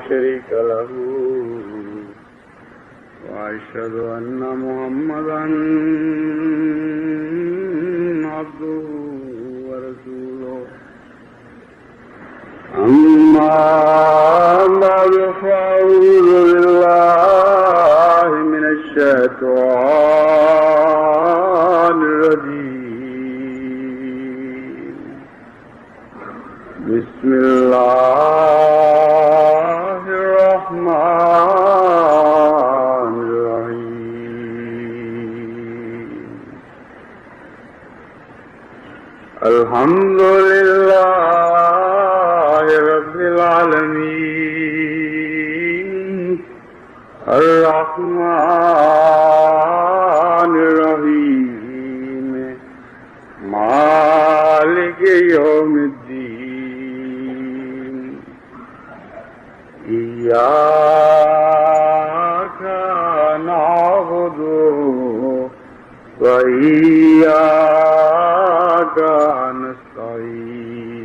شريك له وأشهد أن محمدا عبده ورسوله أما بعد فأعوذ بالله من الشيطان الرجيم بسم الله الرحمن الرحيم الحمد لله رب العالمين الرحمن الرحيم مالك يوم الدين إياك نعبد وإياك نستعين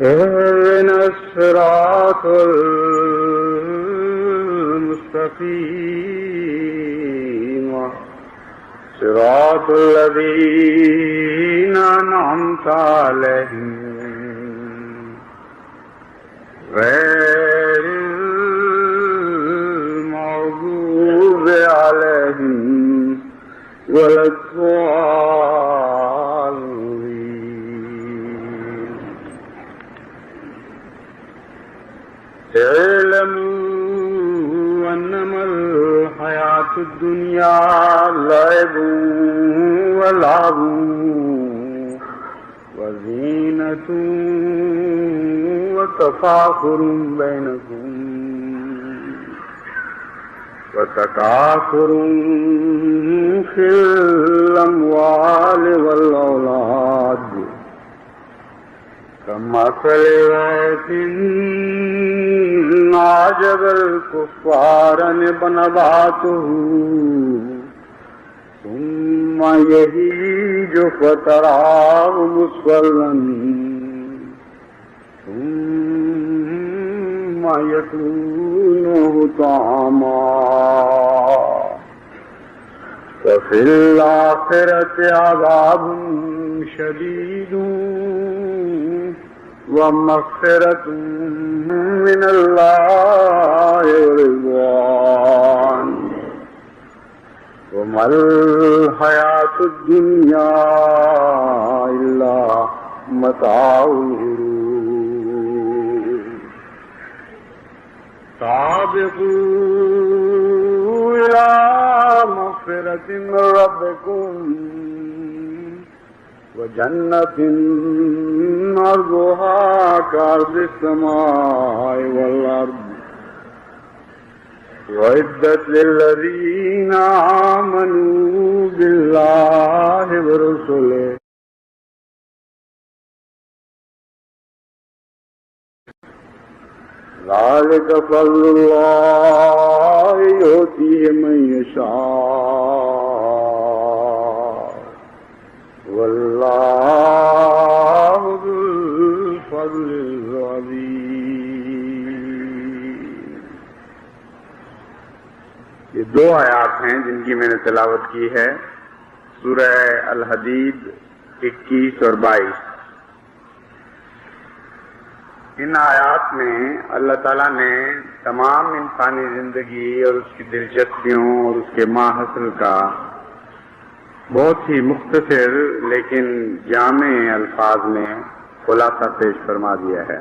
اهدنا الصراط المستقيم صراط الذين أنعمت عليهم غير المغضوب عليهم ولا الضالين اعلموا أنما الحياة الدنيا لعب ولعب وزينة وتفاخر بينكم وتكاثر في الأموال والأولاد كمثل غيث أعجب الكفار نباته ثم يهيج فتراه مصفرا ثم يكون طعاما وفي الآخرة عذاب شديد ومغفرة من الله ورضوان وما الحياة الدنيا إلا متاع الغرور سابقوا إلى مغفرة من ربكم وجنة عرضها كعرض السماء والأرض وعدت للذين آمنوا بالله ورسله ذلك فضل الله يؤتيه من يشاء والله ذو الفضل العظيم. یہ دو آیات ہیں جن کی میں نے تلاوت کی ہے، سورہ الحدید 21 اور 22. ان آیات میں اللہ تعالیٰ نے تمام انسانی زندگی اور اس کی دلچسپیوں اور اس کے ماحصل کا بہت ہی مختصر لیکن جامع الفاظ میں خلاصہ پیش فرما دیا ہے.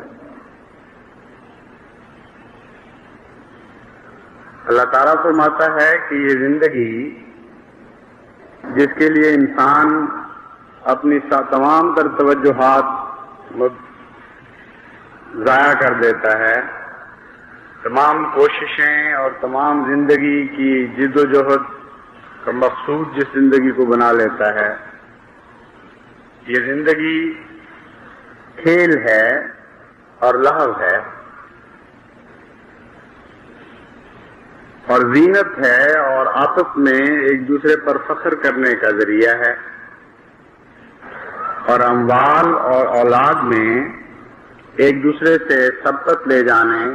اللہ تعالیٰ فرماتا ہے کہ یہ زندگی جس کے لیے انسان اپنی تمام تر توجہات ضائع کر دیتا ہے، تمام کوششیں اور تمام زندگی کی جد و جہد کا مقصود جس زندگی کو بنا لیتا ہے، یہ زندگی کھیل ہے اور لہو ہے اور زینت ہے اور آپس میں ایک دوسرے پر فخر کرنے کا ذریعہ ہے، اور اموال اور اولاد میں ایک دوسرے سے سبقت لے جانے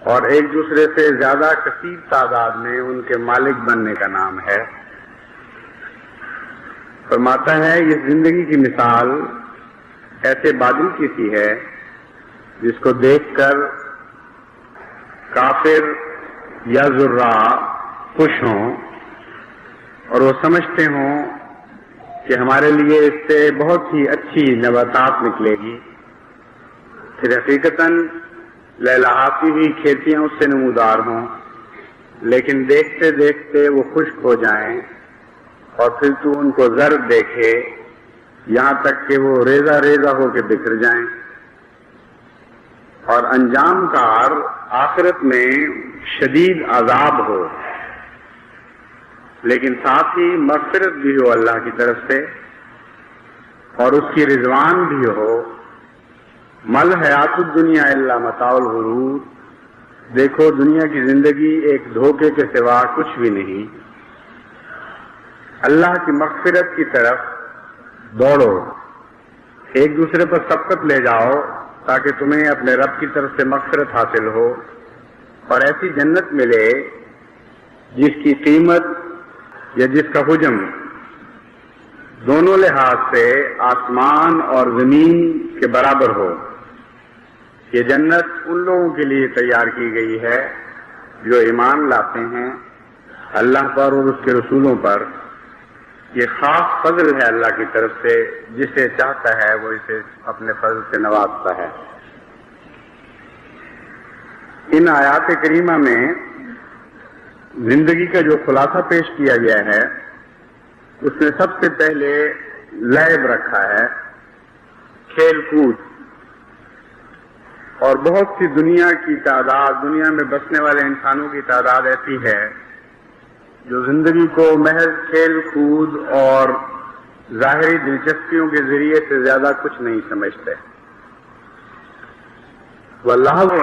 اور ایک دوسرے سے زیادہ کثیر تعداد میں ان کے مالک بننے کا نام ہے۔ فرماتا ہے یہ زندگی کی مثال ایسے بادل کی سی ہے جس کو دیکھ کر کافر یا زراع خوش ہوں اور وہ سمجھتے ہوں کہ ہمارے لیے اس سے بہت ہی اچھی نباتات نکلے گی، پھر حقیقتاً لہلہاتی ہوئی کھیتیاں اس سے نمودار ہوں، لیکن دیکھتے دیکھتے وہ خشک ہو جائیں اور پھر تو ان کو زرد دیکھے یہاں تک کہ وہ ریزہ ریزہ ہو کے بکھر جائیں، اور انجام کار آخرت میں شدید عذاب ہو، لیکن ساتھ ہی مغفرت بھی ہو اللہ کی طرف سے اور اس کی رضوان بھی ہو۔ مل حیات الدنیا الا متاع الغرور، دیکھو دنیا کی زندگی ایک دھوکے کے سوا کچھ بھی نہیں۔ اللہ کی مغفرت کی طرف دوڑو، ایک دوسرے پر سبقت لے جاؤ تاکہ تمہیں اپنے رب کی طرف سے مغفرت حاصل ہو اور ایسی جنت ملے جس کی قیمت یا جس کا حجم دونوں لحاظ سے آسمان اور زمین کے برابر ہو۔ یہ جنت ان لوگوں کے لیے تیار کی گئی ہے جو ایمان لاتے ہیں اللہ پر اور اس کے رسولوں پر۔ یہ خاص فضل ہے اللہ کی طرف سے، جسے چاہتا ہے وہ اسے اپنے فضل سے نوازتا ہے۔ ان آیات کریمہ میں زندگی کا جو خلاصہ پیش کیا گیا ہے اس میں سب سے پہلے لعب رکھا ہے، کھیل کود، اور بہت سی دنیا کی تعداد، دنیا میں بسنے والے انسانوں کی تعداد ایسی ہے جو زندگی کو محض کھیل کود اور ظاہری دلچسپیوں کے ذریعے سے زیادہ کچھ نہیں سمجھتے۔ واللہو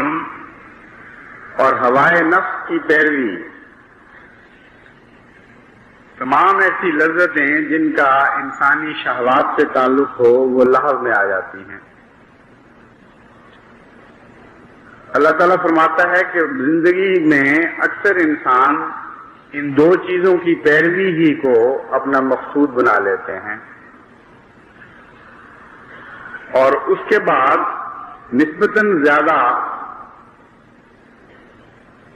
اور ہوائے نفس کی پیروی، تمام ایسی لذتیں جن کا انسانی شہوات سے تعلق ہو وہ لہو میں آ جاتی ہیں۔ اللہ تعالیٰ فرماتا ہے کہ زندگی میں اکثر انسان ان دو چیزوں کی پیروی ہی کو اپنا مقصود بنا لیتے ہیں، اور اس کے بعد نسبتاً زیادہ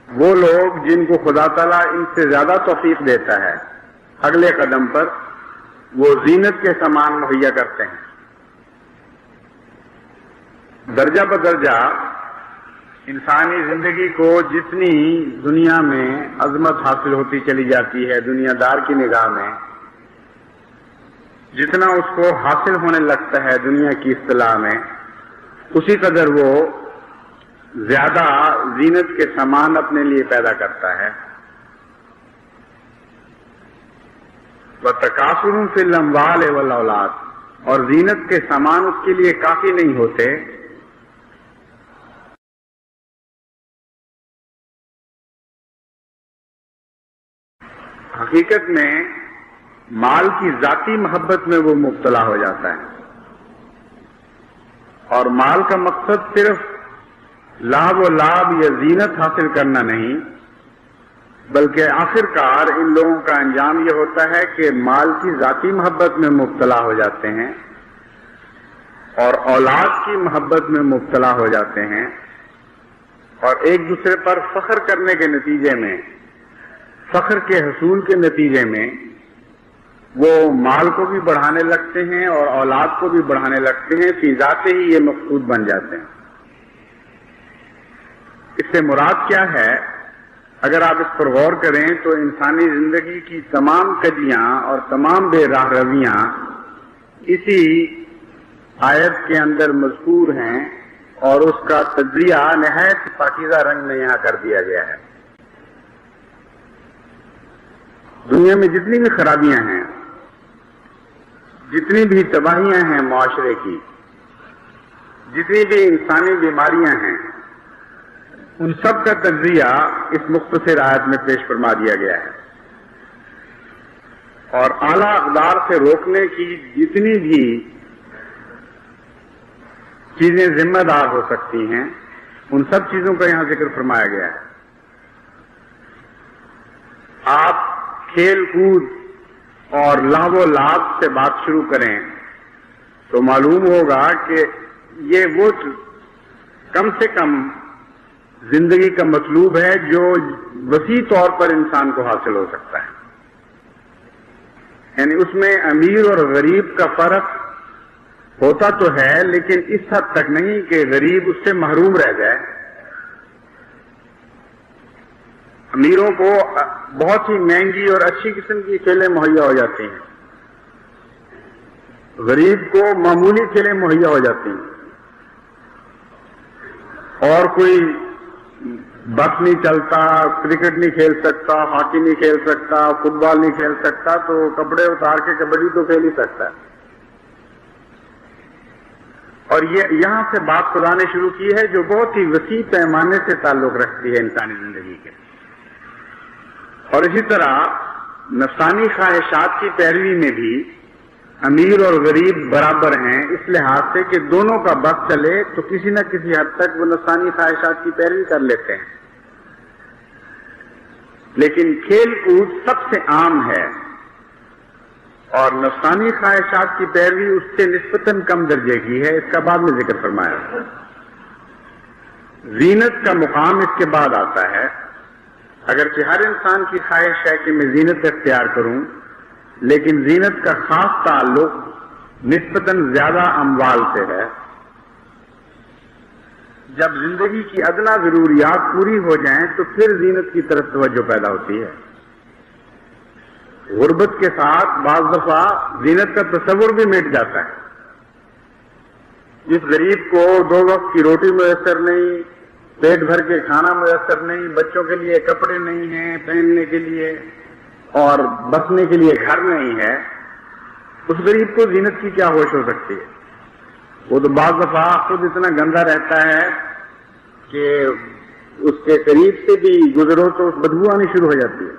وہ لوگ جن کو خدا تعالیٰ ان سے زیادہ توفیق دیتا ہے اگلے قدم پر وہ زینت کے سامان مہیا کرتے ہیں۔ درجہ بدرجہ انسانی زندگی کو جتنی دنیا میں عظمت حاصل ہوتی چلی جاتی ہے دنیا دار کی نگاہ میں، جتنا اس کو حاصل ہونے لگتا ہے دنیا کی اصطلاح میں، اسی قدر وہ زیادہ زینت کے سامان اپنے لیے پیدا کرتا ہے۔ وَتَكَاثُرٌ فِي الْأَمْوَالِ وَالْأَوْلَادِ، اور زینت کے سامان اس کے لیے کافی نہیں ہوتے، حقیقت میں مال کی ذاتی محبت میں وہ مبتلا ہو جاتا ہے، اور مال کا مقصد صرف لاب و لاب یا زینت حاصل کرنا نہیں، بلکہ آخرکار ان لوگوں کا انجام یہ ہوتا ہے کہ مال کی ذاتی محبت میں مبتلا ہو جاتے ہیں اور اولاد کی محبت میں مبتلا ہو جاتے ہیں، اور ایک دوسرے پر فخر کرنے کے نتیجے میں، فخر کے حصول کے نتیجے میں وہ مال کو بھی بڑھانے لگتے ہیں اور اولاد کو بھی بڑھانے لگتے ہیں، فی ذات ہی یہ مقصود بن جاتے ہیں۔ اس سے مراد کیا ہے؟ اگر آپ اس پر غور کریں تو انسانی زندگی کی تمام کجیاں اور تمام بے راہ رویاں اسی آیت کے اندر مذکور ہیں، اور اس کا تجزیہ نہایت پاکیزہ رنگ میں یہاں کر دیا گیا ہے۔ دنیا میں جتنی بھی خرابیاں ہیں، جتنی بھی تباہیاں ہیں معاشرے کی، جتنی بھی انسانی بیماریاں ہیں، ان سب کا تجزیہ اس مختصر آیت میں پیش فرما دیا گیا ہے، اور اعلیٰ اقدار سے روکنے کی جتنی بھی چیزیں ذمہ دار ہو سکتی ہیں، ان سب چیزوں کا یہاں ذکر فرمایا گیا ہے۔ آپ کھیل کود اور لہو و لعب سے بات شروع کریں تو معلوم ہوگا کہ یہ وہ کم سے کم زندگی کا مطلوب ہے جو وسیع طور پر انسان کو حاصل ہو سکتا ہے۔ یعنی اس میں امیر اور غریب کا فرق ہوتا تو ہے، لیکن اس حد تک نہیں کہ غریب اس سے محروم رہ جائے۔ امیروں کو بہت ہی مہنگی اور اچھی قسم کی کھیلیں مہیا ہو جاتی ہیں، غریب کو معمولی کھیلیں مہیا ہو جاتی ہیں، اور کوئی بس نہیں چلتا، کرکٹ نہیں کھیل سکتا، ہاکی نہیں کھیل سکتا، فٹ بال نہیں کھیل سکتا، تو کپڑے اتار کے کبڈی تو کھیل ہی سکتا ہے۔ اور یہ یہاں سے بات خدا نے شروع کی ہے جو بہت ہی وسیع پیمانے سے تعلق رکھتی ہے انسانی زندگی کے، اور اسی طرح نفسانی خواہشات کی پیروی میں بھی امیر اور غریب برابر ہیں، اس لحاظ سے کہ دونوں کا بس چلے تو کسی نہ کسی حد تک وہ نفسانی خواہشات کی پیروی کر لیتے ہیں۔ لیکن کھیل کود سب سے عام ہے، اور نفسانی خواہشات کی پیروی اس سے نسبتاً کم درجے کی ہے، اس کا بعد میں ذکر فرمایا۔ زینت کا مقام اس کے بعد آتا ہے، اگرچہ ہر انسان کی خواہش ہے کہ میں زینت اختیار کروں، لیکن زینت کا خاص تعلق نسبتاً زیادہ اموال سے ہے۔ جب زندگی کی ادنا ضروریات پوری ہو جائیں تو پھر زینت کی طرف توجہ پیدا ہوتی ہے۔ غربت کے ساتھ بعض دفعہ زینت کا تصور بھی مٹ جاتا ہے۔ جس غریب کو 2 وقت کی روٹی میسر نہیں، پیٹ بھر کے کھانا میسر نہیں، بچوں کے لیے کپڑے نہیں ہیں پہننے کے لیے، اور بسنے کے لیے گھر نہیں ہے، اس غریب کو زینت کی کیا ہوش ہو سکتی ہے؟ وہ تو بعض دفعہ خود اتنا گندا رہتا ہے کہ اس کے قریب سے بھی گزرو تو بدبو آنی شروع ہو جاتی ہے۔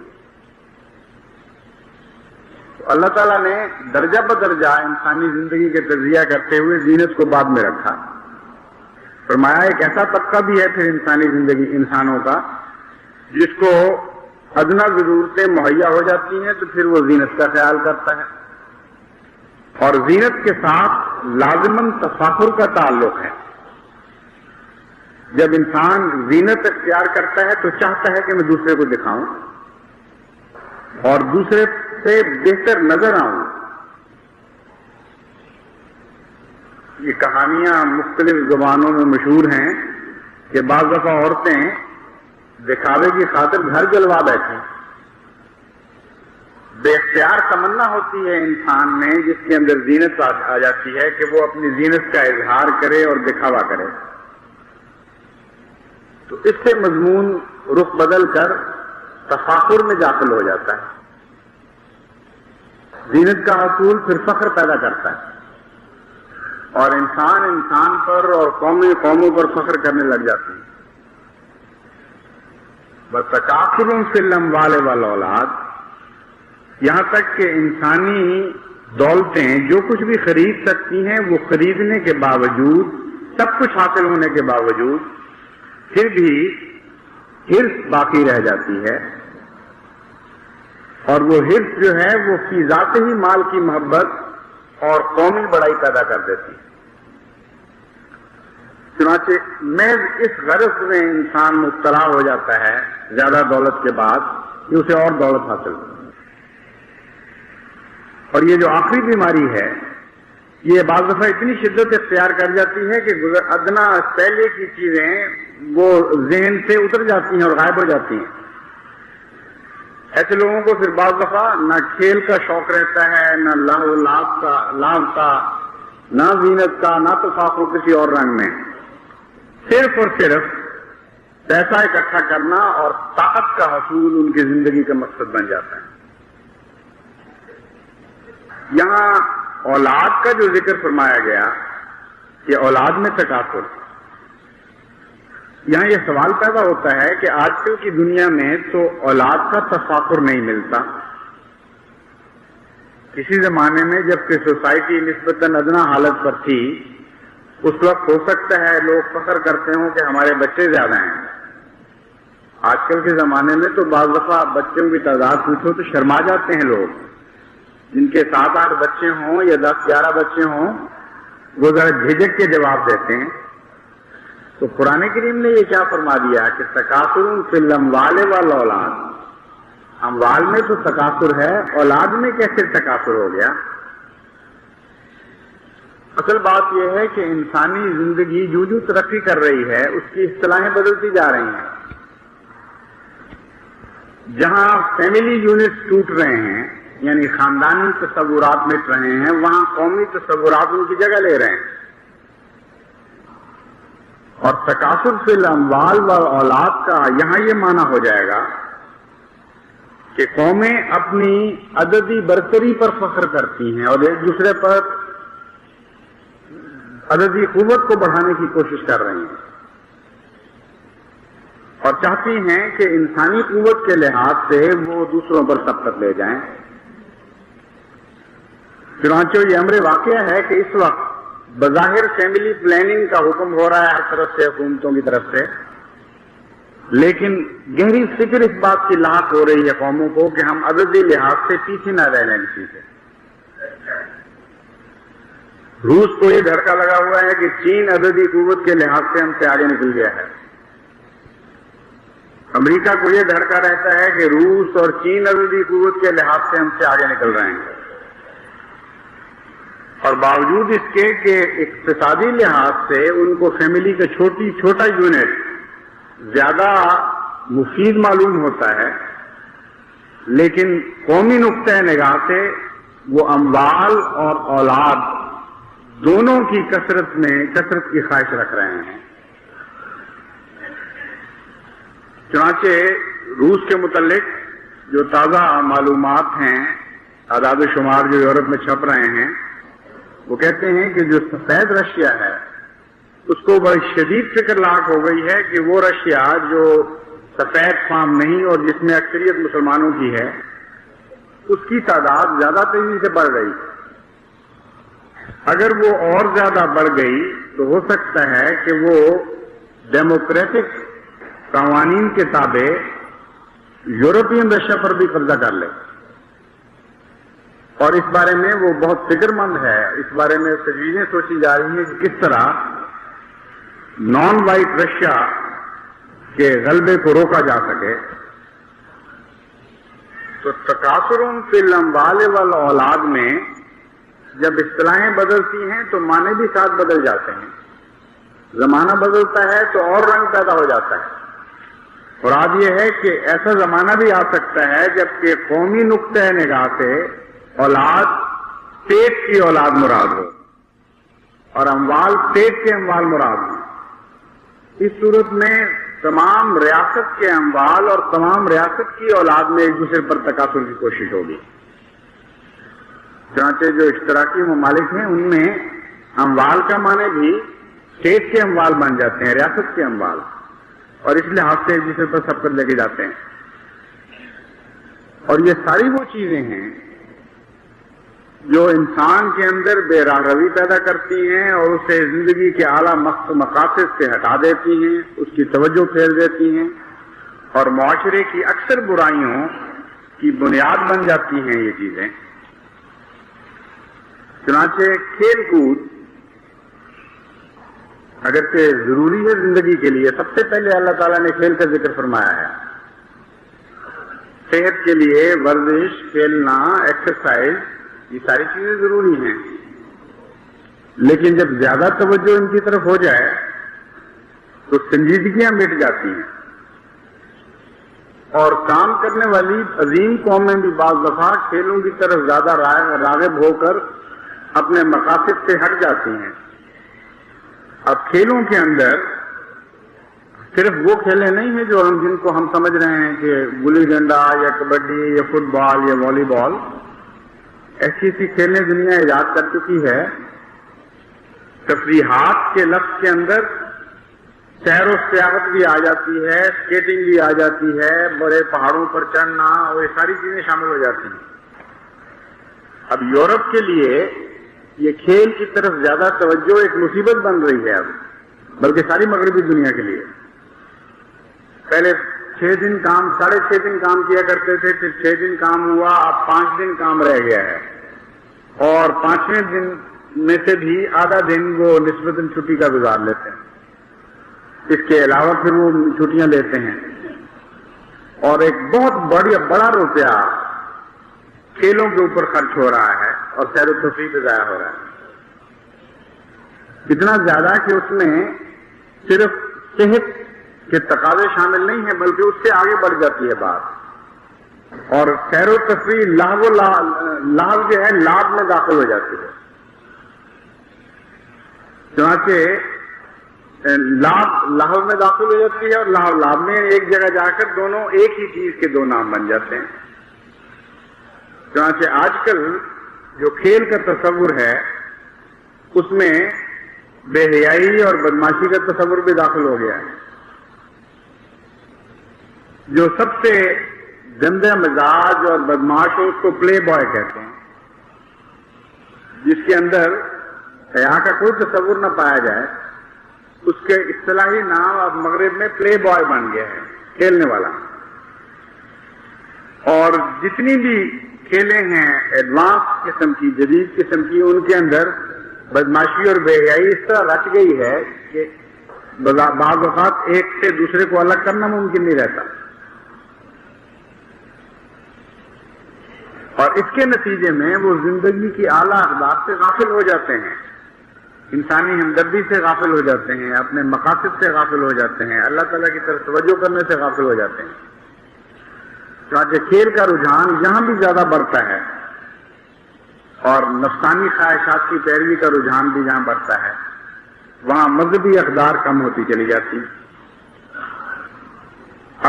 تو اللہ تعالیٰ نے درجہ بدرجہ انسانی زندگی کے تجزیہ کرتے ہوئے زینت کو بعد میں رکھا، فرمایا ایک ایسا طبقہ بھی ہے پھر انسانی زندگی انسانوں کا جس کو ادنا ضرورتیں مہیا ہو جاتی ہیں تو پھر وہ زینت کا خیال کرتا ہے، اور زینت کے ساتھ لازماً تفاخر کا تعلق ہے۔ جب انسان زینت اختیار کرتا ہے تو چاہتا ہے کہ میں دوسرے کو دکھاؤں اور دوسرے سے بہتر نظر آؤں۔ یہ کہانیاں مختلف زبانوں میں مشہور ہیں کہ بعض دفعہ عورتیں دکھاوے کی خاطر گھر جلوا بیٹھیں۔ بے اختیار تمنا ہوتی ہے انسان میں جس کے اندر زینت آ جاتی ہے کہ وہ اپنی زینت کا اظہار کرے اور دکھاوا کرے، تو اس سے مضمون رخ بدل کر تفاخر میں داخل ہو جاتا ہے۔ زینت کا حصول پھر فخر پیدا کرتا ہے، اور انسان پر اور قوموں پر فخر کرنے لگ جاتے ہیں۔ بتکاثر فی الاموال والاولاد، یہاں تک کہ انسانی دولتیں جو کچھ بھی خرید سکتی ہیں وہ خریدنے کے باوجود، سب کچھ حاصل ہونے کے باوجود پھر بھی حرص باقی رہ جاتی ہے، اور وہ حرص جو ہے وہ فی ذات ہی مال کی محبت اور قومی بڑائی پیدا کر دیتی ہے۔ چنانچہ محض اس غرض میں انسان مبتلا ہو جاتا ہے زیادہ دولت کے بعد کہ اسے اور دولت حاصل ہو، اور یہ جو آخری بیماری ہے یہ بعض دفعہ اتنی شدت اختیار کر جاتی ہے کہ ادنا پہلے کی چیزیں وہ ذہن سے اتر جاتی ہیں اور غائب ہو جاتی ہیں۔ ایسے لوگوں کو پھر بعض دفعہ نہ کھیل کا شوق رہتا ہے، نہ لعب کا، نہ زینت کا، نہ تفاخر کسی اور رنگ میں، صرف اور صرف پیسہ اکٹھا کرنا اور طاقت کا حصول ان کی زندگی کا مقصد بن جاتا ہے۔ یہاں اولاد کا جو ذکر فرمایا گیا کہ اولاد میں تکاثر، یہاں یہ سوال پیدا ہوتا ہے کہ آج کل کی دنیا میں تو اولاد کا تفاخر نہیں ملتا۔ کسی زمانے میں جب کہ سوسائٹی نسبتاً ادنا حالت پر تھی اس وقت ہو سکتا ہے لوگ فخر کرتے ہوں کہ ہمارے بچے زیادہ ہیں. آج کل کے زمانے میں تو بعض دفعہ بچوں کی تعداد پوچھو تو شرما جاتے ہیں لوگ. جن کے 7-8 بچے ہوں یا 10-11 بچے ہوں وہ ذرا جھجک کے جواب دیتے ہیں. تو قرآن کریم نے یہ کیا فرما دیا کہ تکاثر فی الاموال والاولاد. اموال میں تو تکاثر ہے، اولاد میں کیسے تکاثر ہو گیا؟ اصل بات یہ ہے کہ انسانی زندگی جو جو ترقی کر رہی ہے اس کی اصطلاحیں بدلتی جا رہی ہیں. جہاں فیملی یونٹس ٹوٹ رہے ہیں یعنی خاندانی تصورات مٹ رہے ہیں، وہاں قومی تصورات ان کی جگہ لے رہے ہیں. اور تکاثر فی الاموال والاولاد کا یہاں یہ معنی ہو جائے گا کہ قومیں اپنی عددی برتری پر فخر کرتی ہیں اور ایک دوسرے پر عددی قوت کو بڑھانے کی کوشش کر رہی ہیں اور چاہتی ہیں کہ انسانی قوت کے لحاظ سے وہ دوسروں پر سبقت لے جائیں. چنانچہ یہ امر واقعہ ہے کہ اس وقت بظاہر فیملی پلاننگ کا حکم ہو رہا ہے ہر طرف سے، حکومتوں کی طرف سے، لیکن گہری فکر اس بات کی لاحق ہو رہی ہے قوموں کو کہ ہم عددی لحاظ سے پیچھے نہ رہ لیں کسی سے. روس کو یہ دھڑکا لگا ہوا ہے کہ چین عددی قوت کے لحاظ سے ہم سے آگے نکل گیا ہے. امریکہ کو یہ دھڑکا رہتا ہے کہ روس اور چین عددی قوت کے لحاظ سے ہم سے آگے نکل رہے ہیں، اور باوجود اس کے کہ اقتصادی لحاظ سے ان کو فیملی کا چھوٹا یونٹ زیادہ مفید معلوم ہوتا ہے، لیکن قومی نقطۂ نگاہ سے وہ اموال اور اولاد دونوں کی کثرت کی خواہش رکھ رہے ہیں. چنانچہ روس کے متعلق جو تازہ معلومات ہیں، اعداد و شمار جو یورپ میں چھپ رہے ہیں، وہ کہتے ہیں کہ جو سفید رشیا ہے اس کو بڑی شدید فکر لاحق ہو گئی ہے کہ وہ رشیا جو سفید فام نہیں اور جس میں اکثریت مسلمانوں کی ہے، اس کی تعداد زیادہ تیزی سے بڑھ رہی ہے. اگر وہ اور زیادہ بڑھ گئی تو ہو سکتا ہے کہ وہ ڈیموکریٹک قوانین کے تابع یورپین رشیا پر بھی قبضہ کر لے، اور اس بارے میں وہ بہت فکر مند ہے. اس بارے میں تجویزیں سوچی جا رہی ہیں کہ کس طرح نان وائٹ رشیا کے غلبے کو روکا جا سکے. تو تکاثر فی الاموال والاولاد میں جب اصطلاحیں بدلتی ہیں تو معنی بھی ساتھ بدل جاتے ہیں. زمانہ بدلتا ہے تو اور رنگ پیدا ہو جاتا ہے. اور آج یہ ہے کہ ایسا زمانہ بھی آ سکتا ہے جبکہ قومی نقطۂ نگاہ سے اولاد پیٹ کی اولاد مراد ہو اور اموال پیٹ کے اموال مراد ہو. اس صورت میں تمام ریاست کے اموال اور تمام ریاست کی اولاد میں ایک دوسرے پر تکاثر کی کوشش ہوگی. چنانچہ جو اشتراکی ممالک ہیں ان میں اموال کا معنی بھی اسٹیٹ کے اموال بن جاتے ہیں، ریاست کے اموال، اور اس لحاظ سے ایک دوسرے پر سبقت لے کے جاتے ہیں. اور یہ ساری وہ چیزیں ہیں جو انسان کے اندر بے راہ روی پیدا کرتی ہیں اور اسے زندگی کے اعلیٰ مقاصد سے ہٹا دیتی ہیں، اس کی توجہ پھیر دیتی ہیں اور معاشرے کی اکثر برائیوں کی بنیاد بن جاتی ہیں یہ چیزیں. چنانچہ کھیل کود اگرچہ ضروری ہے زندگی کے لیے، سب سے پہلے اللہ تعالیٰ نے کھیل کا ذکر فرمایا ہے. صحت کے لیے ورزش، کھیلنا، ایکسرسائز، یہ ساری چیزیں ضروری ہیں، لیکن جب زیادہ توجہ ان کی طرف ہو جائے تو سنجیدگیاں مٹ جاتی ہیں. اور کام کرنے والی عظیم قومیں بھی بعض دفعہ کھیلوں کی طرف زیادہ راغب ہو کر اپنے مقاصد سے ہٹ جاتی ہیں. اب کھیلوں کے اندر صرف وہ کھیلیں نہیں ہیں جو جن کو ہم سمجھ رہے ہیں کہ گلی ڈنڈا یا کبڈی یا فٹ بال یا والی بال. ایسی کھیلیں دنیا ایجاد کر چکی ہے. تفریحات کے لفظ کے اندر سیر و سیاحت بھی آ جاتی ہے، اسکیٹنگ بھی آ جاتی ہے، بڑے پہاڑوں پر چڑھنا، اور یہ ساری چیزیں شامل ہو جاتی ہیں. اب یورپ کے لیے یہ کھیل کی طرف زیادہ توجہ ایک مصیبت بن رہی ہے اب، بلکہ ساری مغربی دنیا کے لیے۔ پہلے 6 دن کام، 6.5 دن کام کیا کرتے تھے، پھر 6 دن کام ہوا، اب 5 دن کام رہ گیا ہے، اور 5ویں دن میں سے بھی آدھا دن وہ نسبتاً چھٹی کا گزار لیتے ہیں، اس کے علاوہ پھر وہ چھٹیاں لیتے ہیں، اور ایک بہت بڑا روپیہ کھیلوں کے اوپر خرچ ہو رہا ہے اور سیر و تفریح پہ ضائع ہو رہا ہے۔ اتنا زیادہ کہ اس میں صرف صحت کے تقاضے شامل نہیں ہیں، بلکہ اس سے آگے بڑھ جاتی ہے بات، اور سیر و تفریح لہو جو ہے لابھ میں داخل ہو جاتی ہے۔ چنانچہ لہو میں داخل ہو جاتی ہے، اور لابھ میں ایک جگہ جا کر دونوں ایک ہی چیز کے دو نام بن جاتے ہیں۔ چنانچہ آج کل جو کھیل کا تصور ہے اس میں بے حیائی اور بدماشی کا تصور بھی داخل ہو گیا ہے۔ جو سب سے گندے مزاج اور بدماش ہو اس کو پلے بوائے کہتے ہیں، جس کے اندر حیا کا کوئی تصور نہ پایا جائے، اس کے اصطلاحی نام اب مغرب میں پلے بوائے بن گیا ہے، کھیلنے والا۔ اور جتنی بھی کھیلیں ہیں ایڈوانس قسم کی، جدید قسم کی، ان کے اندر بدماشی اور بے حیائی اس طرح رچ گئی ہے کہ بعض اوقات ایک سے دوسرے کو الگ کرنا ممکن نہیں رہتا، اور اس کے نتیجے میں وہ زندگی کی اعلیٰ اقدار سے غافل ہو جاتے ہیں، انسانی ہمدردی سے غافل ہو جاتے ہیں، اپنے مقاصد سے غافل ہو جاتے ہیں، اللہ تعالیٰ کی طرف توجہ کرنے سے غافل ہو جاتے ہیں۔ چنانچہ کھیل کا رجحان یہاں بھی زیادہ بڑھتا ہے، اور نفسانی خواہشات کی پیروی کا رجحان بھی جہاں بڑھتا ہے، وہاں مذہبی اقدار کم ہوتی چلی جاتی۔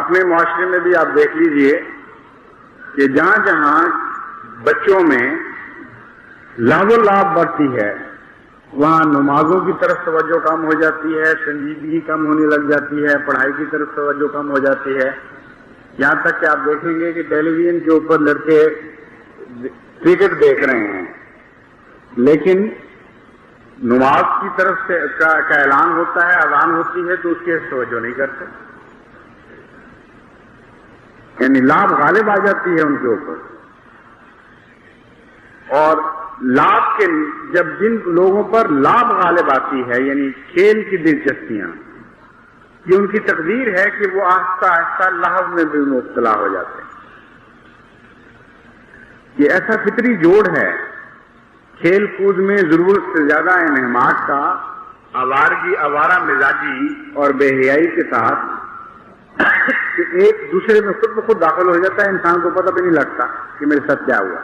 اپنے معاشرے میں بھی آپ دیکھ لیجئے کہ جہاں جہاں بچوں میں لہو لعب بڑھتی ہے، وہاں نمازوں کی طرف توجہ کم ہو جاتی ہے، سنجیدگی کم ہونے لگ جاتی ہے، پڑھائی کی طرف توجہ کم ہو جاتی ہے، یہاں تک کہ آپ دیکھیں گے کہ ٹیلی ویژن کے اوپر لڑکے کرکٹ دیکھ رہے ہیں، لیکن نماز کی طرف سے کا اعلان ہوتا ہے، اذان ہوتی ہے تو اس کی توجہ نہیں کرتے، یعنی لابھ غالب آ جاتی ہے ان کے اوپر۔ اور لابھ کے جب جن لوگوں پر لابھ غالب آتی ہے، یعنی کھیل کی دلچسپیاں، یہ ان کی تقدیر ہے کہ وہ آہستہ آہستہ لہو میں بھی مبتلا ہو جاتے ہیں۔ یہ ایسا فطری جوڑ ہے کھیل کود میں ضرورت سے زیادہ انہماک کا، آوارگی، آوارہ مزاجی اور بے حیائی کے ساتھ کہ ایک دوسرے میں خود بخود داخل ہو جاتا ہے، انسان کو پتہ بھی نہیں لگتا کہ میرے ساتھ کیا ہوا۔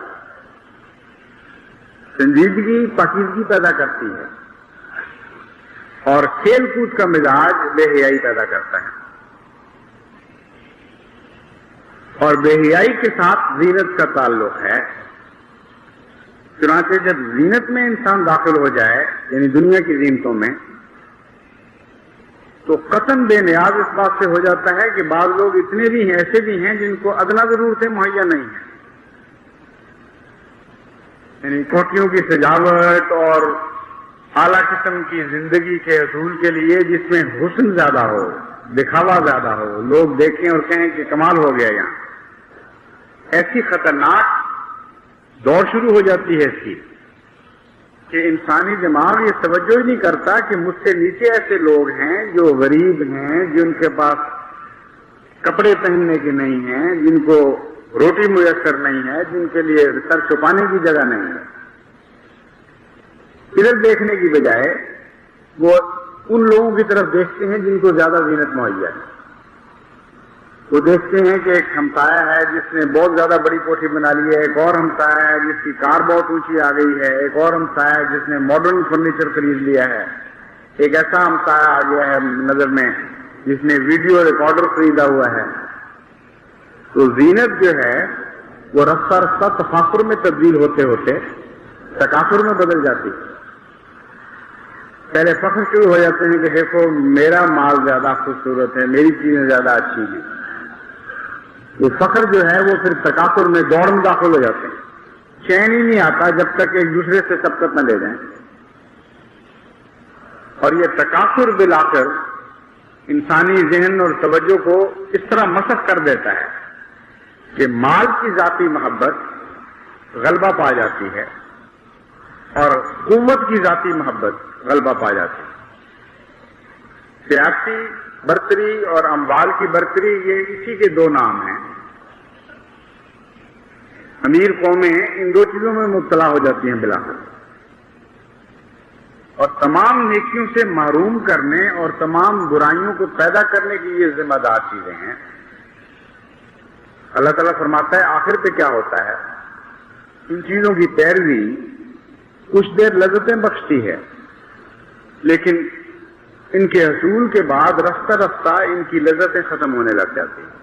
سنجیدگی پاکیزگی پیدا کرتی ہے، اور کھیل کود کا مزاج بے حیائی پیدا کرتا ہے، اور بے حیائی کے ساتھ زینت کا تعلق ہے۔ چنانچہ جب زینت میں انسان داخل ہو جائے، یعنی دنیا کی زینتوں میں، تو قطعاً بے نیاز اس بات سے ہو جاتا ہے کہ بعض لوگ اتنے بھی ہیں، ایسے بھی ہیں جن کو ادنا ضرورتیں مہیا نہیں ہیں، یعنی کوٹھیوں کی سجاوٹ اور اعلیٰ قسم کی زندگی کے حصول کے لیے جس میں حسن زیادہ ہو، دکھاوا زیادہ ہو، لوگ دیکھیں اور کہیں کہ کمال ہو گیا یہاں، ایسی خطرناک دوڑ شروع ہو جاتی ہے اس کی کہ انسانی دماغ یہ توجہ ہی نہیں کرتا کہ مجھ سے نیچے ایسے لوگ ہیں جو غریب ہیں، جن کے پاس کپڑے پہننے کے نہیں ہیں، جن کو روٹی میسر نہیں ہے، جن کے لیے سر چھپانے کی جگہ نہیں ہے۔ ادھر دیکھنے کی بجائے وہ ان لوگوں کی طرف دیکھتے ہیں جن کو زیادہ زینت مہیا ہے۔ وہ دیکھتے ہیں کہ ایک ہمسایہ ہے جس نے بہت زیادہ بڑی کوٹھی بنا لی ہے، ایک اور ہمسایہ ہے جس کی کار بہت اونچی آ گئی ہے، ایک اور ہمسایہ ہے جس نے ماڈرن فرنیچر خرید لیا ہے، ایک ایسا ہمسایہ آ گیا ہے نظر میں جس نے ویڈیو ریکارڈر خریدا ہوا ہے۔ تو زینت جو ہے وہ رفتہ رفتہ تفاخر میں تبدیل ہوتے ہوتے تکاثر میں بدل جاتی ہے۔ پہلے فخر شروع ہو جاتے ہیں کہ دیکھو میرا مال زیادہ خوبصورت ہے، میری چیزیں زیادہ اچھی ہیں۔ وہ فخر جو ہے وہ پھر تکاثر میں، دوڑ میں داخل ہو جاتے ہیں، چین ہی نہیں آتا جب تک ایک دوسرے سے سبقت نہ لے جائیں. اور یہ تکاثر بالآخر انسانی ذہن اور توجہ کو اس طرح مسخ کر دیتا ہے کہ مال کی ذاتی محبت غلبہ پا جاتی ہے اور قوت کی ذاتی محبت غلبہ پا جاتی ہے. سیاسی برتری اور اموال کی برتری یہ اسی کے دو نام ہیں. امیر قومیں ان دو چیزوں میں مبتلا ہو جاتی ہیں بالآخر، اور تمام نیکیوں سے محروم کرنے اور تمام برائیوں کو پیدا کرنے کی یہ ذمہ دار چیزیں ہیں. اللہ تعالیٰ فرماتا ہے آخر پہ کیا ہوتا ہے، ان چیزوں کی پیروی کچھ دیر لذتیں بخشتی ہے، لیکن ان کے حصول کے بعد رفتہ رفتہ ان کی لذتیں ختم ہونے لگ جاتی ہیں.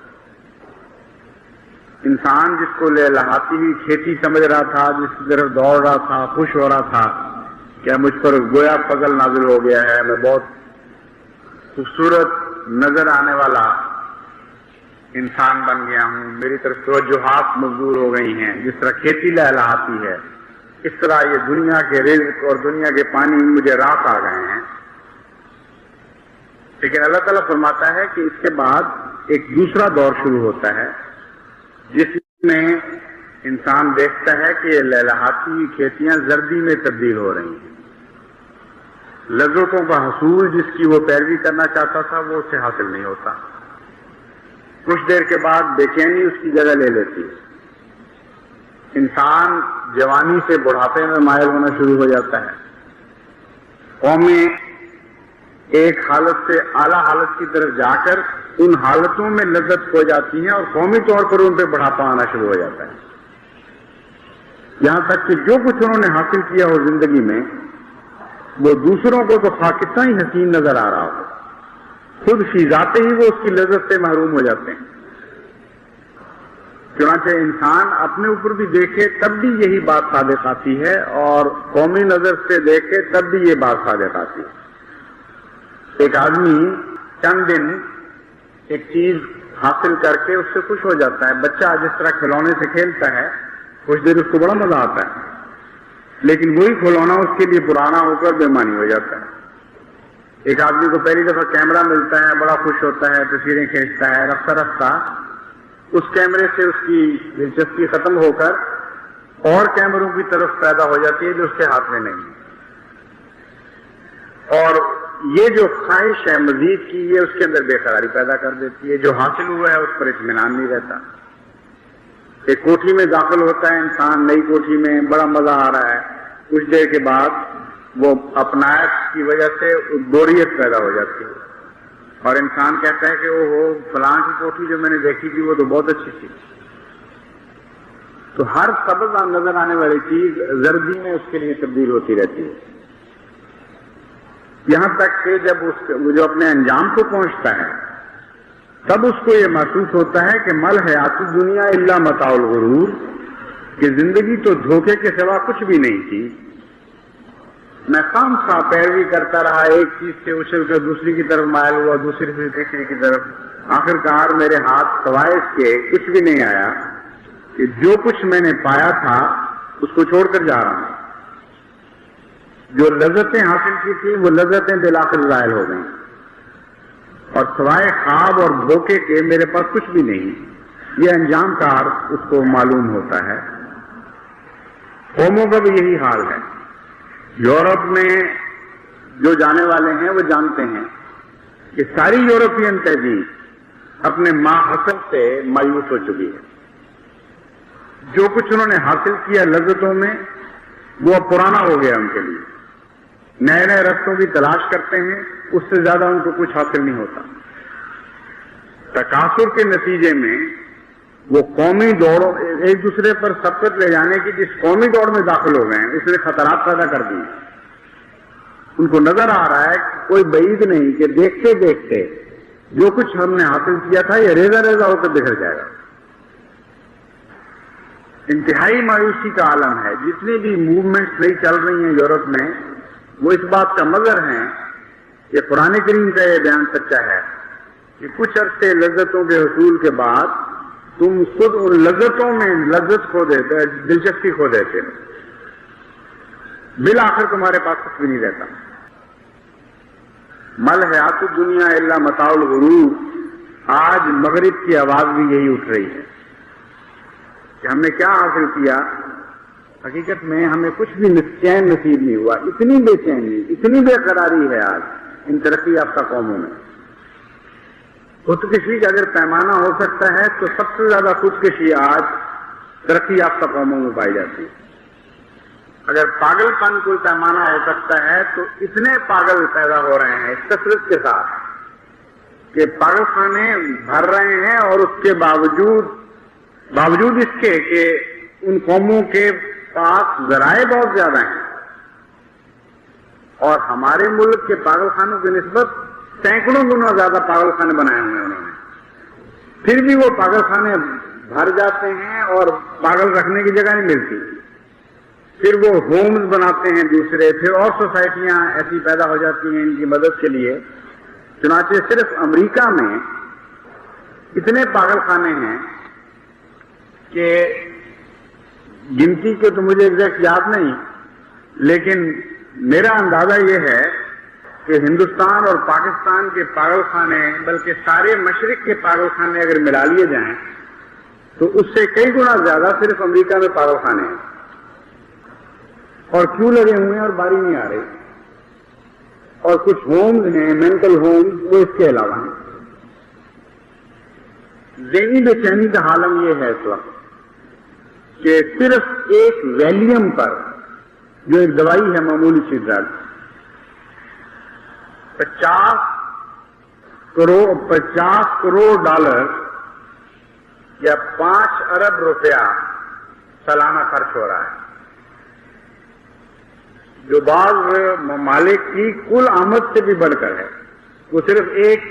انسان جس کو لہلاتی ہوئی کھیتی سمجھ رہا تھا، جس کی طرف دوڑ رہا تھا، خوش ہو رہا تھا کہ مجھ پر گویا فضل نازل ہو گیا ہے، میں بہت خوبصورت نظر آنے والا انسان بن گیا ہوں، میری طرف توجہات مبذول ہو گئی ہیں. جس طرح کھیتی لہلاتی ہے اس طرح یہ دنیا کے رزق اور دنیا کے پانی مجھے راس آ گئے ہیں. لیکن اللہ تعالیٰ فرماتا ہے کہ اس کے بعد ایک دوسرا دور شروع ہوتا ہے جس میں انسان دیکھتا ہے کہ یہ لہلاتی ہوئی کھیتیاں زردی میں تبدیل ہو رہی ہیں. لذتوں کا حصول جس کی وہ پیروی کرنا چاہتا تھا وہ اسے حاصل نہیں ہوتا. کچھ دیر کے بعد بے چینی اس کی جگہ لے لیتی ہے. انسان جوانی سے بڑھاپے میں مائل ہونا شروع ہو جاتا ہے. قومیں ایک حالت سے اعلیٰ حالت کی طرف جا کر ان حالتوں میں لذت کھو جاتی ہیں اور قومی طور پر ان پہ بڑھاپا آنا شروع ہو جاتا ہے. یہاں تک کہ جو کچھ انہوں نے حاصل کیا ہو زندگی میں وہ دوسروں کو تو خواہ کتنا ہی حسین نظر آ رہا ہو، خود فی ذاتے ہی وہ اس کی لذت سے محروم ہو جاتے ہیں. چنانچہ انسان اپنے اوپر بھی دیکھے تب بھی یہی بات صادق آتی ہے اور قومی نظر سے دیکھے تب بھی یہ بات صادق آتی ہے. ایک آدمی چند دن ایک چیز حاصل کر کے اس سے خوش ہو جاتا ہے. بچہ جس طرح کھلونے سے کھیلتا ہے کچھ دیر اس کو بڑا مزہ آتا ہے، لیکن وہی کھلونا اس کے لیے پرانا ہو کر بے معنی ہو جاتا ہے. ایک آدمی کو پہلی دفعہ کیمرہ ملتا ہے، بڑا خوش ہوتا ہے، تصویریں کھینچتا ہے. رفتہ رفتہ اس کیمرے سے اس کی دلچسپی ختم ہو کر اور کیمروں کی طرف پیدا ہو جاتی ہے جو اس کے ہاتھ میں نہیں ہے. اور یہ جو خواہش ہے مزید کی یہ اس کے اندر بے قراری پیدا کر دیتی ہے. جو حاصل ہوا ہے اس پر اطمینان نہیں رہتا. ایک کوٹھی میں داخل ہوتا ہے انسان، نئی کوٹھی میں بڑا مزہ آ رہا ہے، کچھ دیر کے بعد وہ اپنائش کی وجہ سے بوریت پیدا ہو جاتی ہے اور انسان کہتا ہے کہ وہ فلاں کی کوٹھی جو میں نے دیکھی تھی وہ تو بہت اچھی تھی. تو ہر سبز نظر آنے والی چیز زردی میں اس کے لیے تبدیل ہوتی رہتی ہے، یہاں تک کہ جب وہ جو اپنے انجام کو پہنچتا ہے تب اس کو یہ محسوس ہوتا ہے کہ مل حیات دنیا الا متاع الغرور، کہ زندگی تو دھوکے کے سوا کچھ بھی نہیں تھی. میں خام خواہ پیروی کرتا رہا، ایک چیز سے اچھل کر دوسری کی طرف مائل ہوا، دوسری سے تیسری کی طرف، آخر کار میرے ہاتھ سوائے اس کے کچھ بھی نہیں آیا کہ جو کچھ میں نے پایا تھا اس کو چھوڑ کر جا رہا ہوں. جو لذتیں حاصل کی تھی وہ لذتیں بالآخر ظاہر ہو گئیں اور سوائے خواب اور دھوکے کے میرے پاس کچھ بھی نہیں. یہ انجام کار اس کو معلوم ہوتا ہے. قوموں کا بھی یہی حال ہے. یورپ میں جو جانے والے ہیں وہ جانتے ہیں کہ ساری یورپین تہذیب اپنے ماحصل سے مایوس ہو چکی ہے. جو کچھ انہوں نے حاصل کیا لذتوں میں وہ اب پرانا ہو گیا ان کے لیے. نئے نئے رستوں کی تلاش کرتے ہیں، اس سے زیادہ ان کو کچھ حاصل نہیں ہوتا. تکاثر کے نتیجے میں وہ قومی دوڑوں ایک دوسرے پر سبقت لے جانے کی جس قومی دوڑ میں داخل ہو گئے ہیں اس نے خطرات پیدا کر دیے. ان کو نظر آ رہا ہے کہ کوئی بعید نہیں کہ دیکھتے دیکھتے جو کچھ ہم نے حاصل کیا تھا یہ ریزہ ریزہ ہو کر بکھر جائے گا. انتہائی مایوسی کا عالم ہے. جتنی بھی موومنٹس نہیں چل رہی ہیں یورپ میں وہ اس بات کا مظہر ہیں کہ قرآن کریم کا یہ بیان سچا ہے کہ کچھ عرصے لذتوں کے حصول کے بعد تم خود ان لذتوں میں لذت کھو دیتے، دلچسپی کھو دیتے ہو، بالآخر تمہارے پاس کچھ بھی نہیں رہتا۔ مل حیات الدنیا الا متاع الغرور، آج مغرب کی آواز بھی یہی اٹھ رہی ہے کہ ہم نے کیا حاصل کیا؟ حقیقت میں ہمیں کچھ بھی چین نصیب نہیں ہوا، اتنی بے چینی، اتنی بے قراری ہے آج ان ترقی یافتہ قوموں میں۔ خودکشی کا اگر پیمانہ ہو سکتا ہے تو سب سے زیادہ خودکشی آج ترقی یافتہ قوموں میں پائی جاتی ہے۔ اگر پاگل پن کوئی پیمانہ ہو سکتا ہے تو اتنے پاگل پیدا ہو رہے ہیں اس کثرت کے ساتھ کہ پاگل خانے بھر رہے ہیں، اور اس کے باوجود اس کے کہ ان قوموں کے پاس ذرائع بہت زیادہ ہیں، اور ہمارے ملک کے پاگل خانوں کی نسبت سینکڑوں گنا زیادہ پاگل خانے بنائے ہوئے ہیں انہوں نے، پھر بھی وہ پاگل خانے بھر جاتے ہیں اور پاگل رکھنے کی جگہ نہیں ملتی۔ پھر وہ ہومز بناتے ہیں دوسرے، پھر اور سوسائٹیاں ایسی پیدا ہو جاتی ہیں ان کی مدد کے لیے۔ چنانچہ صرف امریکہ میں اتنے پاگل خانے ہیں کہ گنتی کے تو مجھے ایگزیکٹ یاد نہیں، لیکن میرا اندازہ یہ ہے کہ ہندوستان اور پاکستان کے پاگل خانے، بلکہ سارے مشرق کے پاگل خانے اگر ملا لیے جائیں تو اس سے کئی گنا زیادہ صرف امریکہ میں پاگل خانے ہیں، اور کیوں لگے ہوئے ہیں اور باری نہیں آ رہی، اور کچھ ہومز ہیں مینٹل ہومز وہ اس کے علاوہ ہیں۔ ذہنی بے چینی کا عالم یہ ہے اس وقت کہ صرف ایک ویلیم پر، جو ایک دوائی ہے معمولی سی ڈرگ، 50 کروڑ ڈالر یا 5 ارب روپیہ سالانہ خرچ ہو رہا ہے، جو بعض ممالک کی کل آمد سے بھی بڑھ کر ہے۔ وہ صرف ایک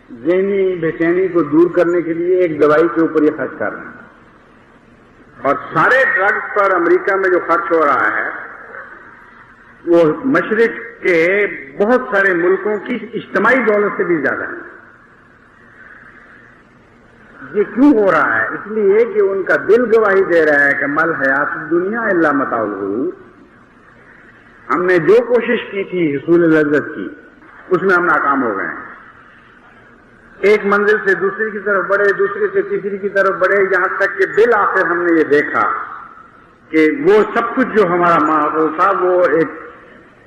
ذہنی بے چینی کو دور کرنے کے لیے ایک دوائی کے اوپر یہ خرچ کر رہے ہیں، اور سارے ڈرگز پر امریکہ میں جو خرچ ہو رہا ہے وہ مشرق کے بہت سارے ملکوں کی اجتماعی دولت سے بھی زیادہ ہے۔ یہ کیوں ہو رہا ہے؟ اس لیے کہ ان کا دل گواہی دے رہا ہے کہ مل حیات الدنیا الا متاع الغرور۔ ہم نے جو کوشش کی تھی حصول لذت کی، اس میں ہم ناکام ہو گئے ہیں۔ ایک منزل سے دوسری کی طرف بڑھے، دوسری سے تیسری کی طرف بڑھے، یہاں تک کہ بالآخر ہم نے یہ دیکھا کہ وہ سب کچھ جو ہمارا ماحول تھا وہ ایک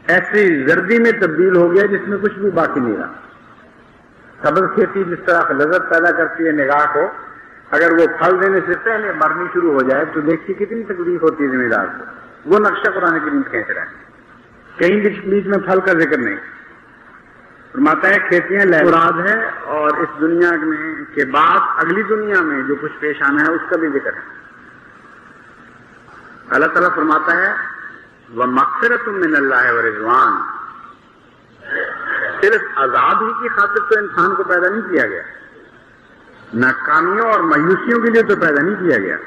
ایسی زردی میں تبدیل ہو گیا جس میں کچھ بھی باقی نہیں رہا۔ سبز کھیتی جس طرح لذت پیدا کرتی ہے نگاہ کو، اگر وہ پھل دینے سے پہلے مرنی شروع ہو جائے تو دیکھیے کتنی تکلیف ہوتی ہے زمیندار کو۔ وہ نقشہ قرآن کریم کھینچ رہا ہے، کہیں بیچ میں پھل کا ذکر نہیں۔ فرماتا ہے کھیتیاں مراد ہے، اور اس دنیا میں کے بعد اگلی دنیا میں جو کچھ پیش آنا ہے اس کا بھی ذکر ہے۔ اللہ تعالیٰ فرماتا ہے وَمَغْفِرَةٌ مِّنَ اللَّهِ وَرِضْوَانٌ، صرف عذاب ہی کی خاطر تو انسان کو پیدا نہیں کیا گیا، ناکامیوں اور مایوسیوں کے لیے تو پیدا نہیں کیا گیا۔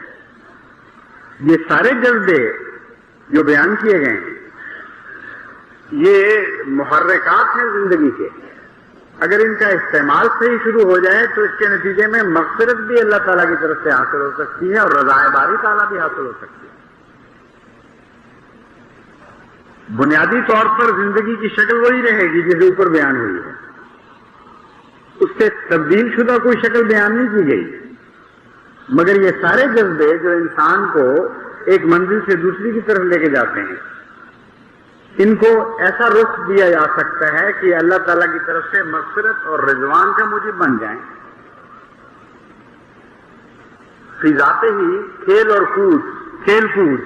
یہ سارے جذبے جو بیان کیے گئے ہیں یہ محرکات ہیں زندگی کے، اگر ان کا استعمال صحیح شروع ہو جائے تو اس کے نتیجے میں مغفرت بھی اللہ تعالیٰ کی طرف سے حاصل ہو سکتی ہے، اور رضائے باری تعالیٰ بھی حاصل ہو سکتی ہے۔ بنیادی طور پر زندگی کی شکل وہی رہے گی جس اوپر بیان ہوئی ہے، اس سے تبدیل شدہ کوئی شکل بیان نہیں کی گئی، مگر یہ سارے جذبے جو انسان کو ایک منزل سے دوسری کی طرف لے کے جاتے ہیں، ان کو ایسا رخ دیا جا سکتا ہے کہ اللہ تعالیٰ کی طرف سے مغفرت اور رضوان کا موجب بن جائیں۔ فی ذات ہی کھیل کود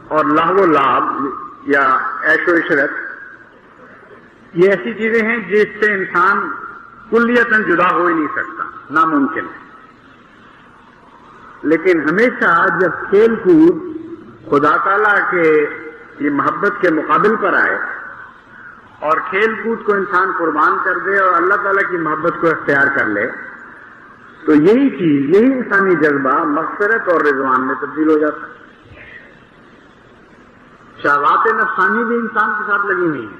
اور لہو و لعب یا عیش و عشرت یہ ایسی چیزیں ہیں جس سے انسان کلیتاً جدا ہو ہی نہیں سکتا، ناممکن ہے۔ لیکن ہمیشہ جب کھیل کود خدا تعالیٰ کے یہ محبت کے مقابل پر آئے اور کھیل کود کو انسان قربان کر دے اور اللہ تعالیٰ کی محبت کو اختیار کر لے، تو یہی چیز، یہی انسانی جذبہ مغفرت اور رضوان میں تبدیل ہو جاتا ہے۔ شہوات نفسانی بھی انسان کے ساتھ لگی ہوئی ہیں۔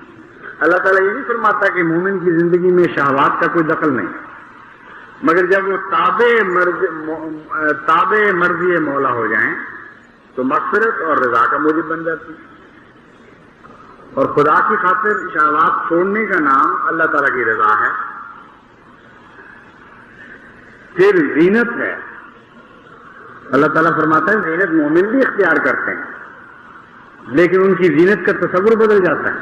اللہ تعالیٰ یہ نہیں فرماتا کہ مومن کی زندگی میں شہوات کا کوئی دخل نہیں، مگر جب وہ تابع مرضی مولا ہو جائیں تو مغفرت اور رضا کا موجب بن جاتی ہے. اور خدا کی خاطر شہوات چھوڑنے کا نام اللہ تعالیٰ کی رضا ہے. پھر زینت ہے. اللہ تعالیٰ فرماتا ہے زینت مومن بھی اختیار کرتے ہیں لیکن ان کی زینت کا تصور بدل جاتا ہے.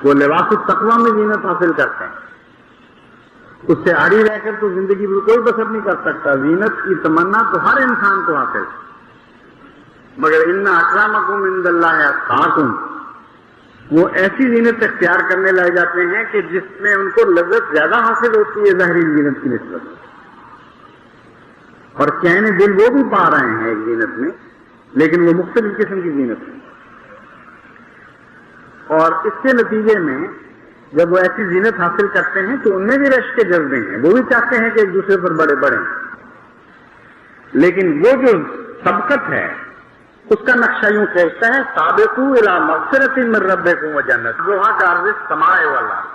وہ لباس التقویٰ میں زینت حاصل کرتے ہیں. اس سے آڑی رہ کر تو زندگی میں کوئی بسر نہیں کر سکتا. زینت کی تمنا تو ہر انسان کو حاصل ہے مگر ان اکرمکم عند اللہ اتقاکم. وہ ایسی زینت اختیار کرنے لگ جاتے ہیں کہ جس میں ان کو لذت زیادہ حاصل ہوتی ہے ظاہری زینت کی نسبت. اور چین دل وہ بھی پا رہے ہیں ایک زینت میں لیکن وہ مختلف قسم کی زینت ہے. اور اس کے نتیجے میں جب وہ ایسی زینت حاصل کرتے ہیں تو ان میں بھی رشک کے جذبے ہیں. وہ بھی چاہتے ہیں کہ ایک دوسرے پر بڑے بڑھیں لیکن وہ جو سبقت ہے اس کا نقشہ یوں کہتا ہے سابقوا الی مغفرۃ من ربکم وجنۃ ذوھا کارض السماء والارض.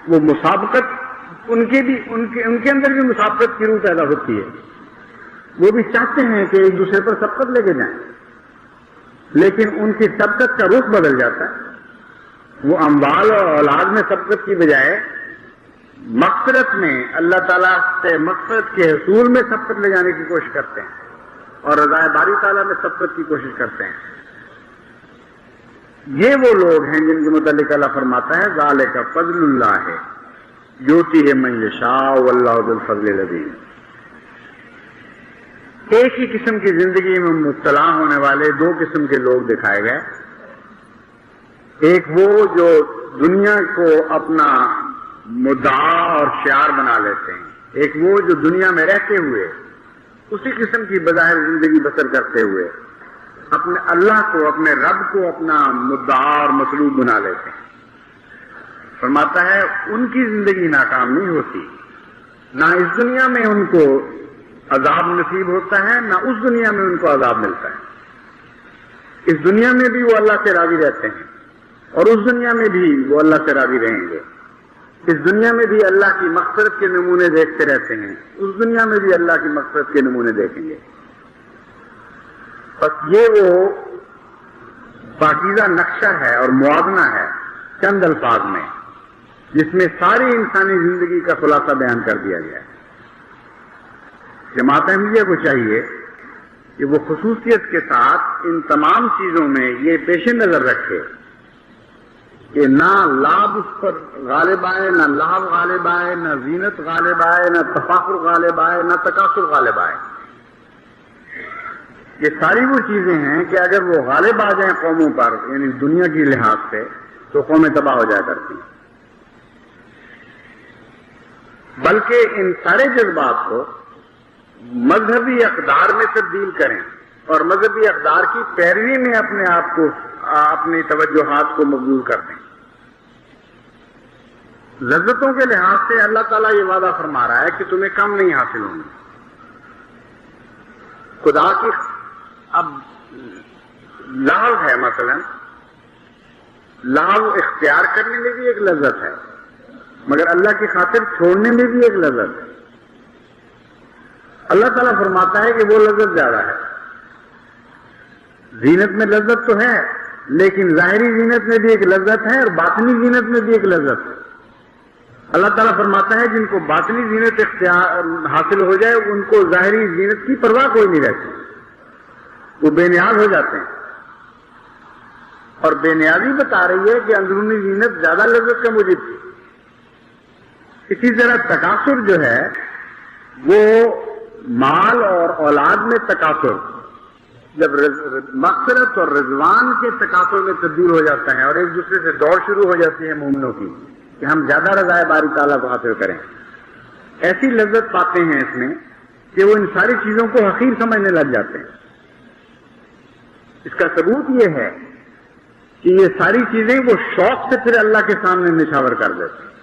وہ مسابقت ان کے اندر بھی مسابقت کی روح پیدا ہوتی ہے. وہ بھی چاہتے ہیں کہ ایک دوسرے پر سبقت لے کے جائیں لیکن ان کی سبقت کا رخ بدل جاتا ہے. وہ اموال اور اولاد میں سبقت کی بجائے مغفرت میں اللہ تعالیٰ سے مغفرت کے حصول میں سبقت لے جانے کی کوشش کرتے ہیں اور رضا باری تعالیٰ میں سبقت کی کوشش کرتے ہیں. یہ وہ لوگ ہیں جن کے متعلق اللہ فرماتا ہے ذالک فضل اللہ یؤتیہ من یشاء واللہ ذو الفضل العظیم. ایک ہی قسم کی زندگی میں مبتلا ہونے والے دو قسم کے لوگ دکھائے گئے. ایک وہ جو دنیا کو اپنا مدعا اور شعار بنا لیتے ہیں. ایک وہ جو دنیا میں رہتے ہوئے اسی قسم کی بظاہر زندگی بسر کرتے ہوئے اپنے اللہ کو اپنے رب کو اپنا مدعا اور مطلوب بنا لیتے ہیں. فرماتا ہے ان کی زندگی ناکام نہیں ہوتی. نہ اس دنیا میں ان کو عذاب نصیب ہوتا ہے نہ اس دنیا میں ان کو عذاب ملتا ہے. اس دنیا میں بھی وہ اللہ سے راضی رہتے ہیں اور اس دنیا میں بھی وہ اللہ سے راضی رہیں گے. اس دنیا میں بھی اللہ کی مغفرت کے نمونے دیکھتے رہتے ہیں اس دنیا میں بھی اللہ کی مغفرت کے نمونے دیکھیں گے. بس یہ وہ پاکیزہ نقشہ ہے اور موازنہ ہے چند الفاظ میں جس میں ساری انسانی زندگی کا خلاصہ بیان کر دیا گیا ہے. جماعت احمدیہ کو چاہیے کہ وہ خصوصیت کے ساتھ ان تمام چیزوں میں یہ پیش نظر رکھے کہ نہ لابھ اس پر غالب آئے نہ لہو غالب آئے نہ زینت غالب آئے نہ تفاخر غالب آئے نہ تکاثر غالب آئے. یہ ساری وہ چیزیں ہیں کہ اگر وہ غالب آ جائیں قوموں پر یعنی دنیا کی لحاظ سے تو قومیں تباہ ہو جایا کرتی ہیں. بلکہ ان سارے جذبات کو مذہبی اقدار میں تبدیل کریں اور مذہبی اقدار کی پیروی میں اپنے آپ کو اپنی توجہات کو مبذول کر دیں. لذتوں کے لحاظ سے اللہ تعالیٰ یہ وعدہ فرما رہا ہے کہ تمہیں کم نہیں حاصل ہوں گے. خدا کی اب لہو ہے مثلا لہو اختیار کرنے میں بھی ایک لذت ہے مگر اللہ کی خاطر چھوڑنے میں بھی ایک لذت ہے. اللہ تعالیٰ فرماتا ہے کہ وہ لذت زیادہ ہے. زینت میں لذت تو ہے لیکن ظاہری زینت میں بھی ایک لذت ہے اور باطنی زینت میں بھی ایک لذت ہے. اللہ تعالیٰ فرماتا ہے جن کو باطنی زینت حاصل ہو جائے ان کو ظاہری زینت کی پرواہ کوئی نہیں رہتی. وہ بے نیاز ہو جاتے ہیں اور بے نیازی بتا رہی ہے کہ اندرونی زینت زیادہ لذت کا موجب تھی. اسی طرح تکاثر جو ہے وہ مال اور اولاد میں تکاثر جب مغفرت اور رضوان کے تقاضوں میں تبدیل ہو جاتا ہے اور ایک دوسرے سے دوڑ شروع ہو جاتی ہے مومنوں کی کہ ہم زیادہ رضا باری تعالیٰ کو حاصل کریں، ایسی لذت پاتے ہیں اس میں کہ وہ ان ساری چیزوں کو حقیر سمجھنے لگ جاتے ہیں. اس کا ثبوت یہ ہے کہ یہ ساری چیزیں وہ شوق سے پھر اللہ کے سامنے نشاور کر دیتے ہیں.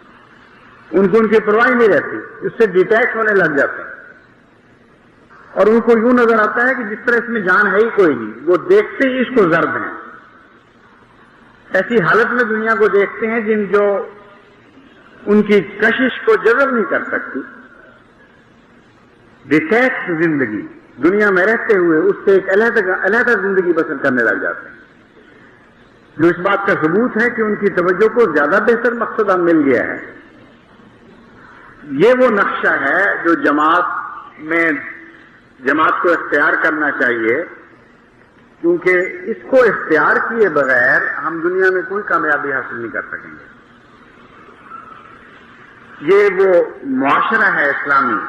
ان کو ان کی پرواہ نہیں رہتی، اس سے ڈیٹیچ ہونے لگ جاتے ہیں اور ان کو یوں نظر آتا ہے کہ جس طرح اس میں جان ہے ہی کوئی نہیں. وہ دیکھتے ہی اس کو ضرب ہیں. ایسی حالت میں دنیا کو دیکھتے ہیں جن جو ان کی کشش کو جذب نہیں کر سکتی. ڈیٹیچ زندگی دنیا میں رہتے ہوئے اس سے ایک علیحدہ زندگی بسر کرنے لگ جاتے ہیں، جو اس بات کا ثبوت ہے کہ ان کی توجہ کو زیادہ بہتر مقصد اب مل گیا ہے. یہ وہ نقشہ ہے جو جماعت کو اختیار کرنا چاہیے، کیونکہ اس کو اختیار کیے بغیر ہم دنیا میں کوئی کامیابی حاصل نہیں کر سکیں گے. یہ وہ معاشرہ ہے اسلامی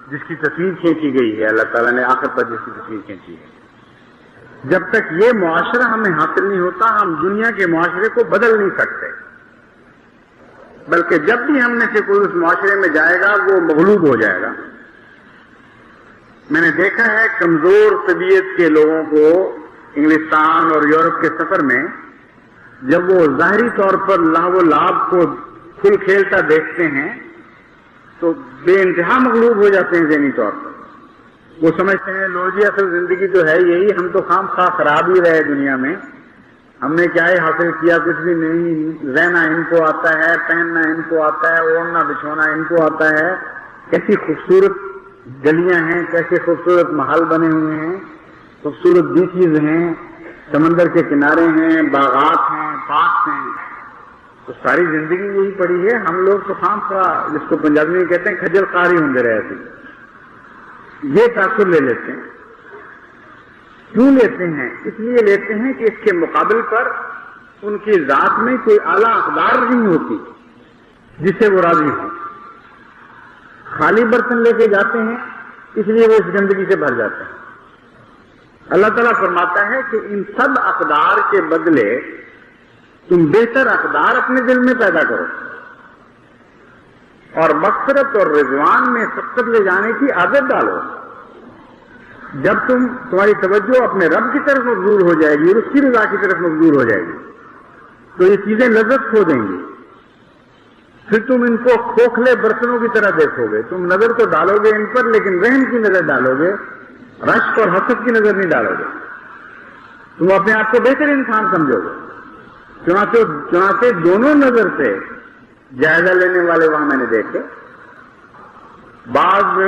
جس کی تصویر کھینچی گئی ہے، اللہ تعالیٰ نے آخر پر جس کی تصویر کھینچی ہے. جب تک یہ معاشرہ ہمیں حاصل نہیں ہوتا ہم دنیا کے معاشرے کو بدل نہیں سکتے، بلکہ جب بھی ہم میں سے کوئی اس معاشرے میں جائے گا وہ مغلوب ہو جائے گا. میں نے دیکھا ہے کمزور طبیعت کے لوگوں کو انگلستان اور یورپ کے سفر میں جب وہ ظاہری طور پر لاو و لعب کو کھل کھیلتا دیکھتے ہیں تو بے انتہا مغلوب ہو جاتے ہیں ذہنی طور پر. وہ سمجھتے ہیں لو جی اصل زندگی تو ہے یہی، ہم تو خام خواہ خراب ہی رہے دنیا میں، ہم نے کیا ہی حاصل کیا، کچھ بھی نہیں. رہنا ان کو آتا ہے، پہننا ان کو آتا ہے، اوڑھنا بچھونا ان کو آتا ہے. کیسی خوبصورت گلیاں ہیں، کیسے خوبصورت محل بنے ہوئے ہیں، خوبصورت بیچز ہیں، سمندر کے کنارے ہیں، باغات ہیں، پارک ہیں. تو ساری زندگی یہی پڑی ہے. ہم لوگ تو خام خواہ جس کو پنجابی میں کہتے ہیں کھجل خواری ہوں رہے تھے. یہ تاثر لے لیتے ہیں. کیوں لیتے ہیں؟ اس لیے لیتے ہیں کہ اس کے مقابل پر ان کی ذات میں کوئی اعلیٰ اقدار نہیں ہوتی جس سے وہ راضی ہوں. خالی برتن لے کے جاتے ہیں اس لیے وہ اس گندگی سے بھر جاتے ہیں. اللہ تعالیٰ فرماتا ہے کہ ان سب اقدار کے بدلے تم بہتر اقدار اپنے دل میں پیدا کرو اور مغفرت اور رضوان میں سبقت لے جانے کی عادت ڈالو. جب تمہاری توجہ اپنے رب کی طرف مبذول ہو جائے گی اور اس کی رضا کی طرف مبذول ہو جائے گی تو یہ چیزیں لذت کھو دیں گی. پھر تم ان کو کھوکھلے برتنوں کی طرح دیکھو گے. تم نظر تو ڈالو گے ان پر لیکن رحم کی نظر ڈالو گے، رشک اور حسد کی نظر نہیں ڈالو گے. تم اپنے آپ کو بہتر انسان سمجھو گے. چنانچہ دونوں نظر سے جائزہ لینے والے وہاں میں نے دیکھے. بعض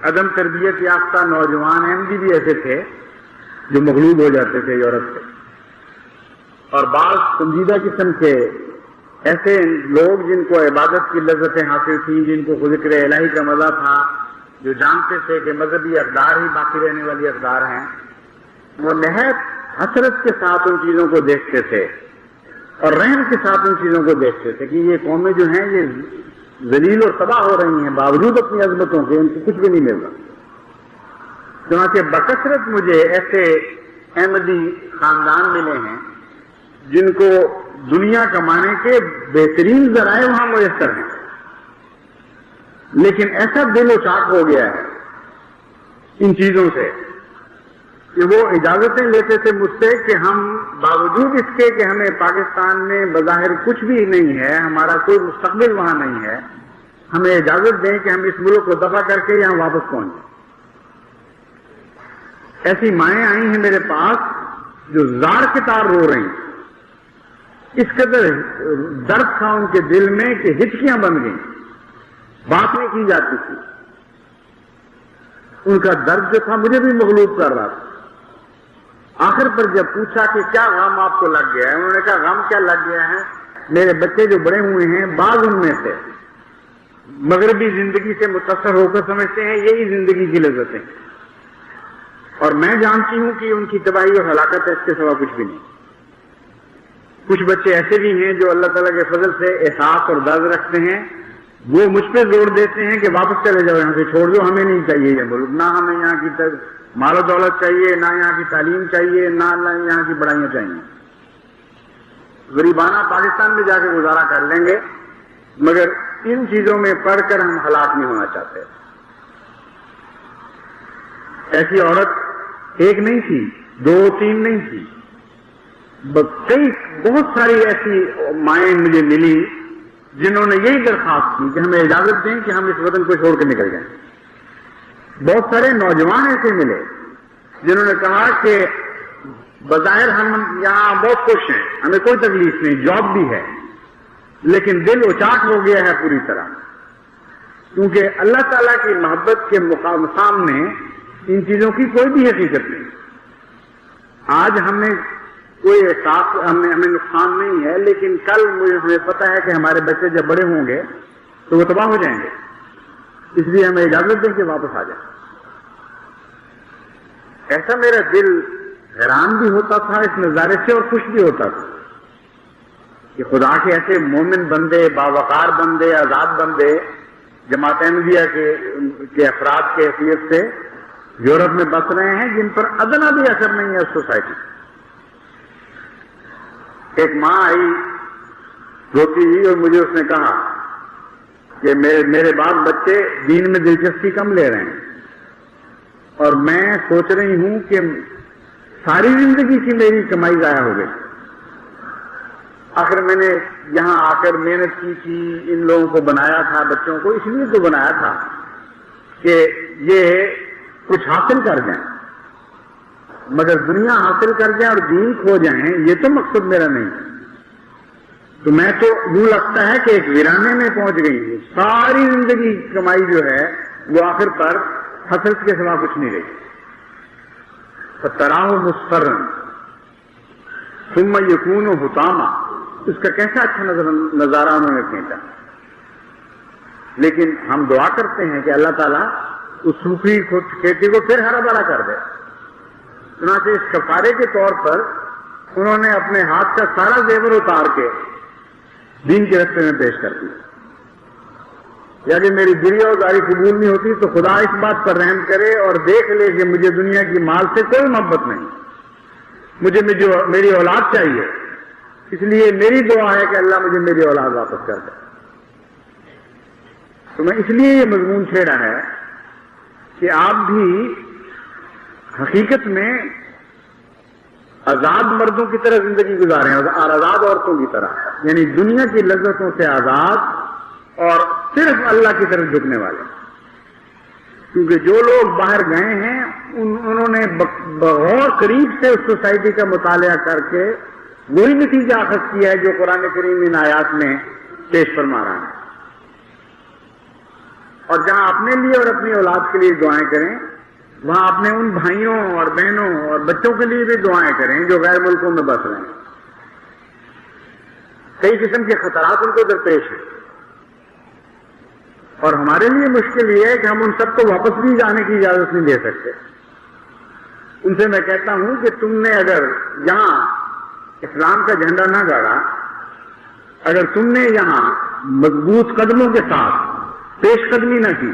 عدم تربیت یافتہ نوجوان احمدی بھی ایسے تھے جو مغلوب ہو جاتے تھے یورپ سے، اور بعض سنجیدہ قسم کے ایسے لوگ جن کو عبادت کی لذتیں حاصل تھیں، جن کو ذکر الہی کا مزہ تھا، جو جانتے تھے کہ مذہبی اقدار ہی باقی رہنے والی اقدار ہیں. وہ نہایت حسرت کے ساتھ ان چیزوں کو دیکھتے تھے اور رحم کے ساتھ ان چیزوں کو دیکھتے تھے کہ یہ قومیں جو ہیں یہ ذلیل اور تباہ ہو رہی ہیں، باوجود اپنی عظمتوں کے ان کو کچھ بھی نہیں مل رہا. چنانچہ بکثرت مجھے ایسے احمدی خاندان ملے ہیں جن کو دنیا کمانے کے بہترین ذرائع وہاں میسر ہیں، لیکن ایسا دل و چاک ہو گیا ہے ان چیزوں سے کہ وہ اجازتیں لیتے تھے مجھ سے کہ ہم باوجود اس کے کہ ہمیں پاکستان میں بظاہر کچھ بھی نہیں ہے، ہمارا کوئی مستقبل وہاں نہیں ہے، ہمیں اجازت دیں کہ ہم اس ملک کو دفع کر کے یہاں واپس پہنچیں. ایسی مائیں آئی ہیں میرے پاس جو زار کے تار رو رہی ہیں. اس قدر درد تھا ان کے دل میں کہ ہچکیاں بن گئیں، بات نہیں کی جاتی تھی. ان کا درد جو تھا مجھے بھی مغلوب کر رہا تھا. آخر پر جب پوچھا کہ کیا غم آپ کو لگ گیا ہے، انہوں نے کہا غم کیا لگ گیا ہے، میرے بچے جو بڑے ہوئے ہیں بعض ان میں سے مغربی زندگی سے متاثر ہو کر سمجھتے ہیں یہی زندگی کی لذتیں، اور میں جانتی ہوں کہ ان کی تباہی اور ہلاکت ہے، اس کے سوا کچھ بھی نہیں. کچھ بچے ایسے بھی ہیں جو اللہ تعالیٰ کے فضل سے احساس اور درد رکھتے ہیں، وہ مجھ پہ زور دیتے ہیں کہ واپس چلے جاؤ یہاں سے، چھوڑ دو، ہمیں نہیں چاہیے یہ ملک، نہ ہمیں یہاں کی مال و دولت چاہیے، نہ یہاں کی تعلیم چاہیے، نہ یہاں کی بڑائیاں چاہیے. غریبانہ پاکستان میں جا کے گزارا کر لیں گے مگر ان چیزوں میں پڑھ کر ہم ہلاک نہیں ہونا چاہتے. ایسی عورت ایک نہیں تھی، دو تین نہیں تھی، کئی بہت ساری ایسی مائیں مجھے ملی جنہوں نے یہی درخواست کی کہ ہمیں اجازت دیں کہ ہم اس وطن کو چھوڑ کے نکل جائیں. بہت سارے نوجوان ایسے ملے جنہوں نے کہا کہ بظاہر ہم یہاں بہت خوش ہیں، ہمیں کوئی تکلیف نہیں، جاب بھی ہے، لیکن دل اچاٹ ہو گیا ہے پوری طرح، کیونکہ اللہ تعالیٰ کی محبت کے سامنے ان چیزوں کی کوئی بھی حقیقت نہیں۔ آج ہمیں کوئی احساس ہمیں نقصان نہیں ہے، لیکن کل ہمیں پتہ ہے کہ ہمارے بچے جب بڑے ہوں گے تو وہ تباہ ہو جائیں گے، اس لیے ہمیں اجازت دیں کہ واپس آ جائیں۔ ایسا میرا دل حیران بھی ہوتا تھا اس نظارے سے اور خوش بھی ہوتا تھا کہ خدا کے ایسے مومن بندے، باوقار بندے، آزاد بندے جماعت احمدیہ کے افراد کے حیثیت سے یورپ میں بس رہے ہیں، جن پر ادنا بھی اثر نہیں ہے اس سوسائٹی۔ ایک ماں آئی روتی ہوئی اور مجھے اس نے کہا کہ میرے بعد بچے دین میں دلچسپی کم لے رہے ہیں اور میں سوچ رہی ہوں کہ ساری زندگی کی میری کمائی ضائع ہو گئی۔ آخر میں نے یہاں آ کر محنت کی تھی، ان لوگوں کو بنایا تھا، بچوں کو اس لیے تو بنایا تھا کہ یہ کچھ حاصل کر جائیں، مگر دنیا حاصل کر جائیں اور دین کھو جائیں، یہ تو مقصد میرا نہیں ہے۔ تو میں تو یوں لگتا ہے کہ ایک ویرانے میں پہنچ گئی ہوں، ساری زندگی کمائی جو ہے وہ آخر پر حسرت کے سوا کچھ نہیں رہی۔ فَتَرَاهُ مُصْفَرًّا ثُمَّ يَكُونُ حُطَامًا، اس کا کیسا اچھا نظارہ انہوں نے کھینچا۔ لیکن ہم دعا کرتے ہیں کہ اللہ تعالیٰ اس سوکھی کھیتی کو پھر ہرا بھرا کر دے۔ چنانچہ اس کفارے کے طور پر انہوں نے اپنے ہاتھ کا سارا زیور اتار کے دین کے راستے میں پیش کر دیا۔ یا کہ میری دلی اور داری قبول نہیں ہوتی تو خدا اس بات پر رحم کرے اور دیکھ لے کہ مجھے دنیا کی مال سے کوئی محبت نہیں، مجھے میری اولاد چاہیے، اس لیے میری دعا ہے کہ اللہ مجھے میری اولاد واپس کر دے۔ تو میں اس لیے یہ مضمون چھیڑا ہے کہ آپ بھی حقیقت میں آزاد مردوں کی طرح زندگی گزاریں اور آزاد عورتوں کی طرح، یعنی دنیا کی لذتوں سے آزاد اور صرف اللہ کی طرف جھکنے والے۔ کیونکہ جو لوگ باہر گئے ہیں انہوں نے بغور قریب سے اس سوسائٹی کا مطالعہ کر کے وہی نتیجہ اخذ کیا ہے جو قرآن کریم ان آیات میں پیش فرما رہا ہے۔ اور جہاں اپنے لیے اور اپنی اولاد کے لیے دعائیں کریں، وہاں اپنے ان بھائیوں اور بہنوں اور بچوں کے لیے بھی دعائیں کریں جو غیر ملکوں میں بس رہے ہیں۔ کئی قسم کے خطرات ان کو درپیش ہیں، اور ہمارے لیے مشکل یہ ہے کہ ہم ان سب کو واپس بھی جانے کی اجازت نہیں دے سکتے۔ ان سے میں کہتا ہوں کہ تم نے اگر یہاں اسلام کا جھنڈا نہ گاڑا، اگر تم نے یہاں مضبوط قدموں کے ساتھ پیش قدمی نہ کی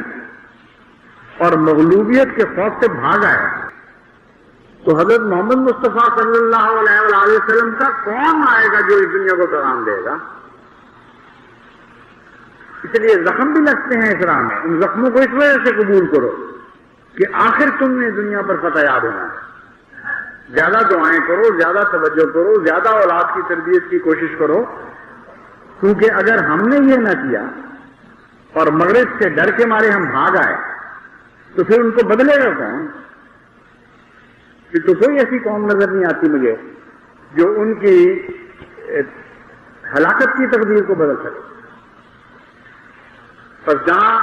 اور مغلوبیت کے خوف سے بھاگ آیا، تو حضرت محمد مصطفیٰ صلی اللہ علیہ وآلہ وسلم کا کون آئے گا جو اس دنیا کو پیغام دے گا؟ اس لیے زخم بھی لگتے ہیں اس راہ میں، ان زخموں کو اس وجہ سے قبول کرو کہ آخر تم نے دنیا پر فتح یاب ہونا ہے۔ زیادہ دعائیں کرو، زیادہ توجہ کرو، زیادہ اولاد کی تربیت کی کوشش کرو، کیونکہ اگر ہم نے یہ نہ کیا اور مغرب سے ڈر کے مارے ہم بھاگ آئے تو پھر ان کو بدلے گا کون؟ پھر تو کوئی ایسی قوم نظر نہیں آتی مجھے جو ان کی ہلاکت کی تقدیر کو بدل سکے۔ پر جہاں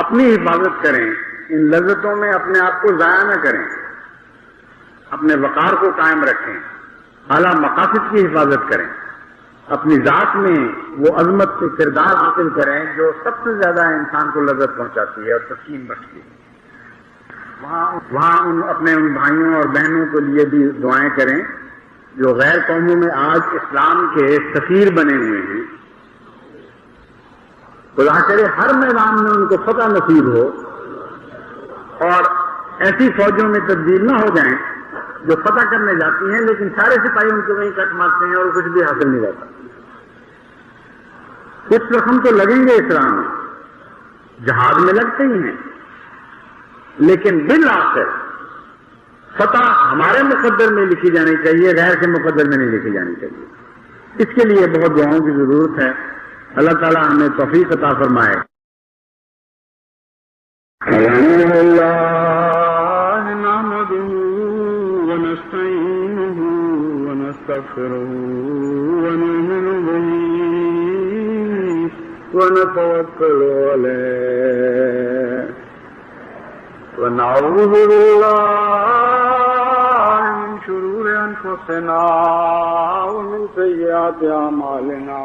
اپنی حفاظت کریں، ان لذتوں میں اپنے آپ کو ضائع نہ کریں، اپنے وقار کو قائم رکھیں، اعلیٰ مقاصد کی حفاظت کریں، اپنی ذات میں وہ عظمت سے کردار حاصل کریں جو سب سے زیادہ انسان کو لذت پہنچاتی ہے اور تسکین بخشتی ہے۔ وہاں اپنے ان بھائیوں اور بہنوں کے لیے بھی دعائیں کریں جو غیر قوموں میں آج اسلام کے سفیر بنے ہوئے ہیں۔ خدا کرے ہر میدان میں ان کو فتح نصیب ہو اور ایسی فوجوں میں تبدیل نہ ہو جائیں جو فتح کرنے جاتی ہیں لیکن سارے سپاہی ان کو وہیں کٹ مارتے ہیں اور کچھ بھی حاصل نہیں رہتا۔ کچھ رقم تو لگیں گے اس راہ میں، جہاد میں لگتے ہی ہیں، لیکن بالآخر فتح ہمارے مقدر میں لکھی جانی چاہیے، غیر کے مقدر میں نہیں لکھی جانی چاہیے۔ اس کے لیے بہت دعاؤں کی ضرورت ہے۔ اللہ تعالیٰ ہمیں توفیق عطا فرمائے۔ ونستعينه ونستغفره ونؤمن به ونتوكل عليه ونعوذ بالله من شرور أنفسنا ومن سيئات أعمالنا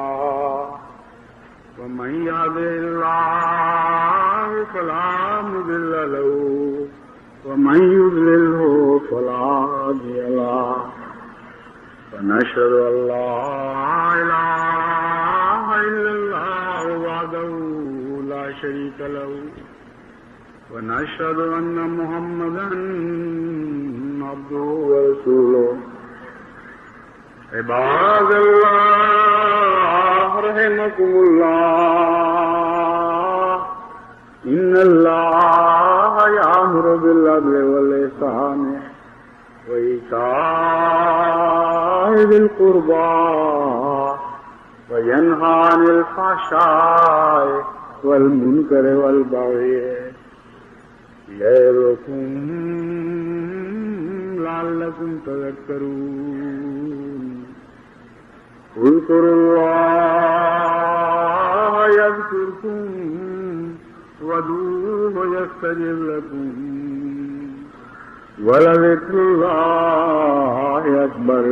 ومن يهده الله فلا مضل له ومن يضلله فلا هادي له ونشهد أن لا إله إلا الله وحده لا شريك له ونشهد أن محمدا عبده ورسوله عباد الله رحمكم الله إن الله يأمر بالعدل والإحسان وإيتاء ذي القربى وينهى عن الفحشاء والمنكر والبغي يعظكم لعلكم تذكرون اذكروا الله يذكركم وادعوه يستجب لكم ولذكر الله أكبر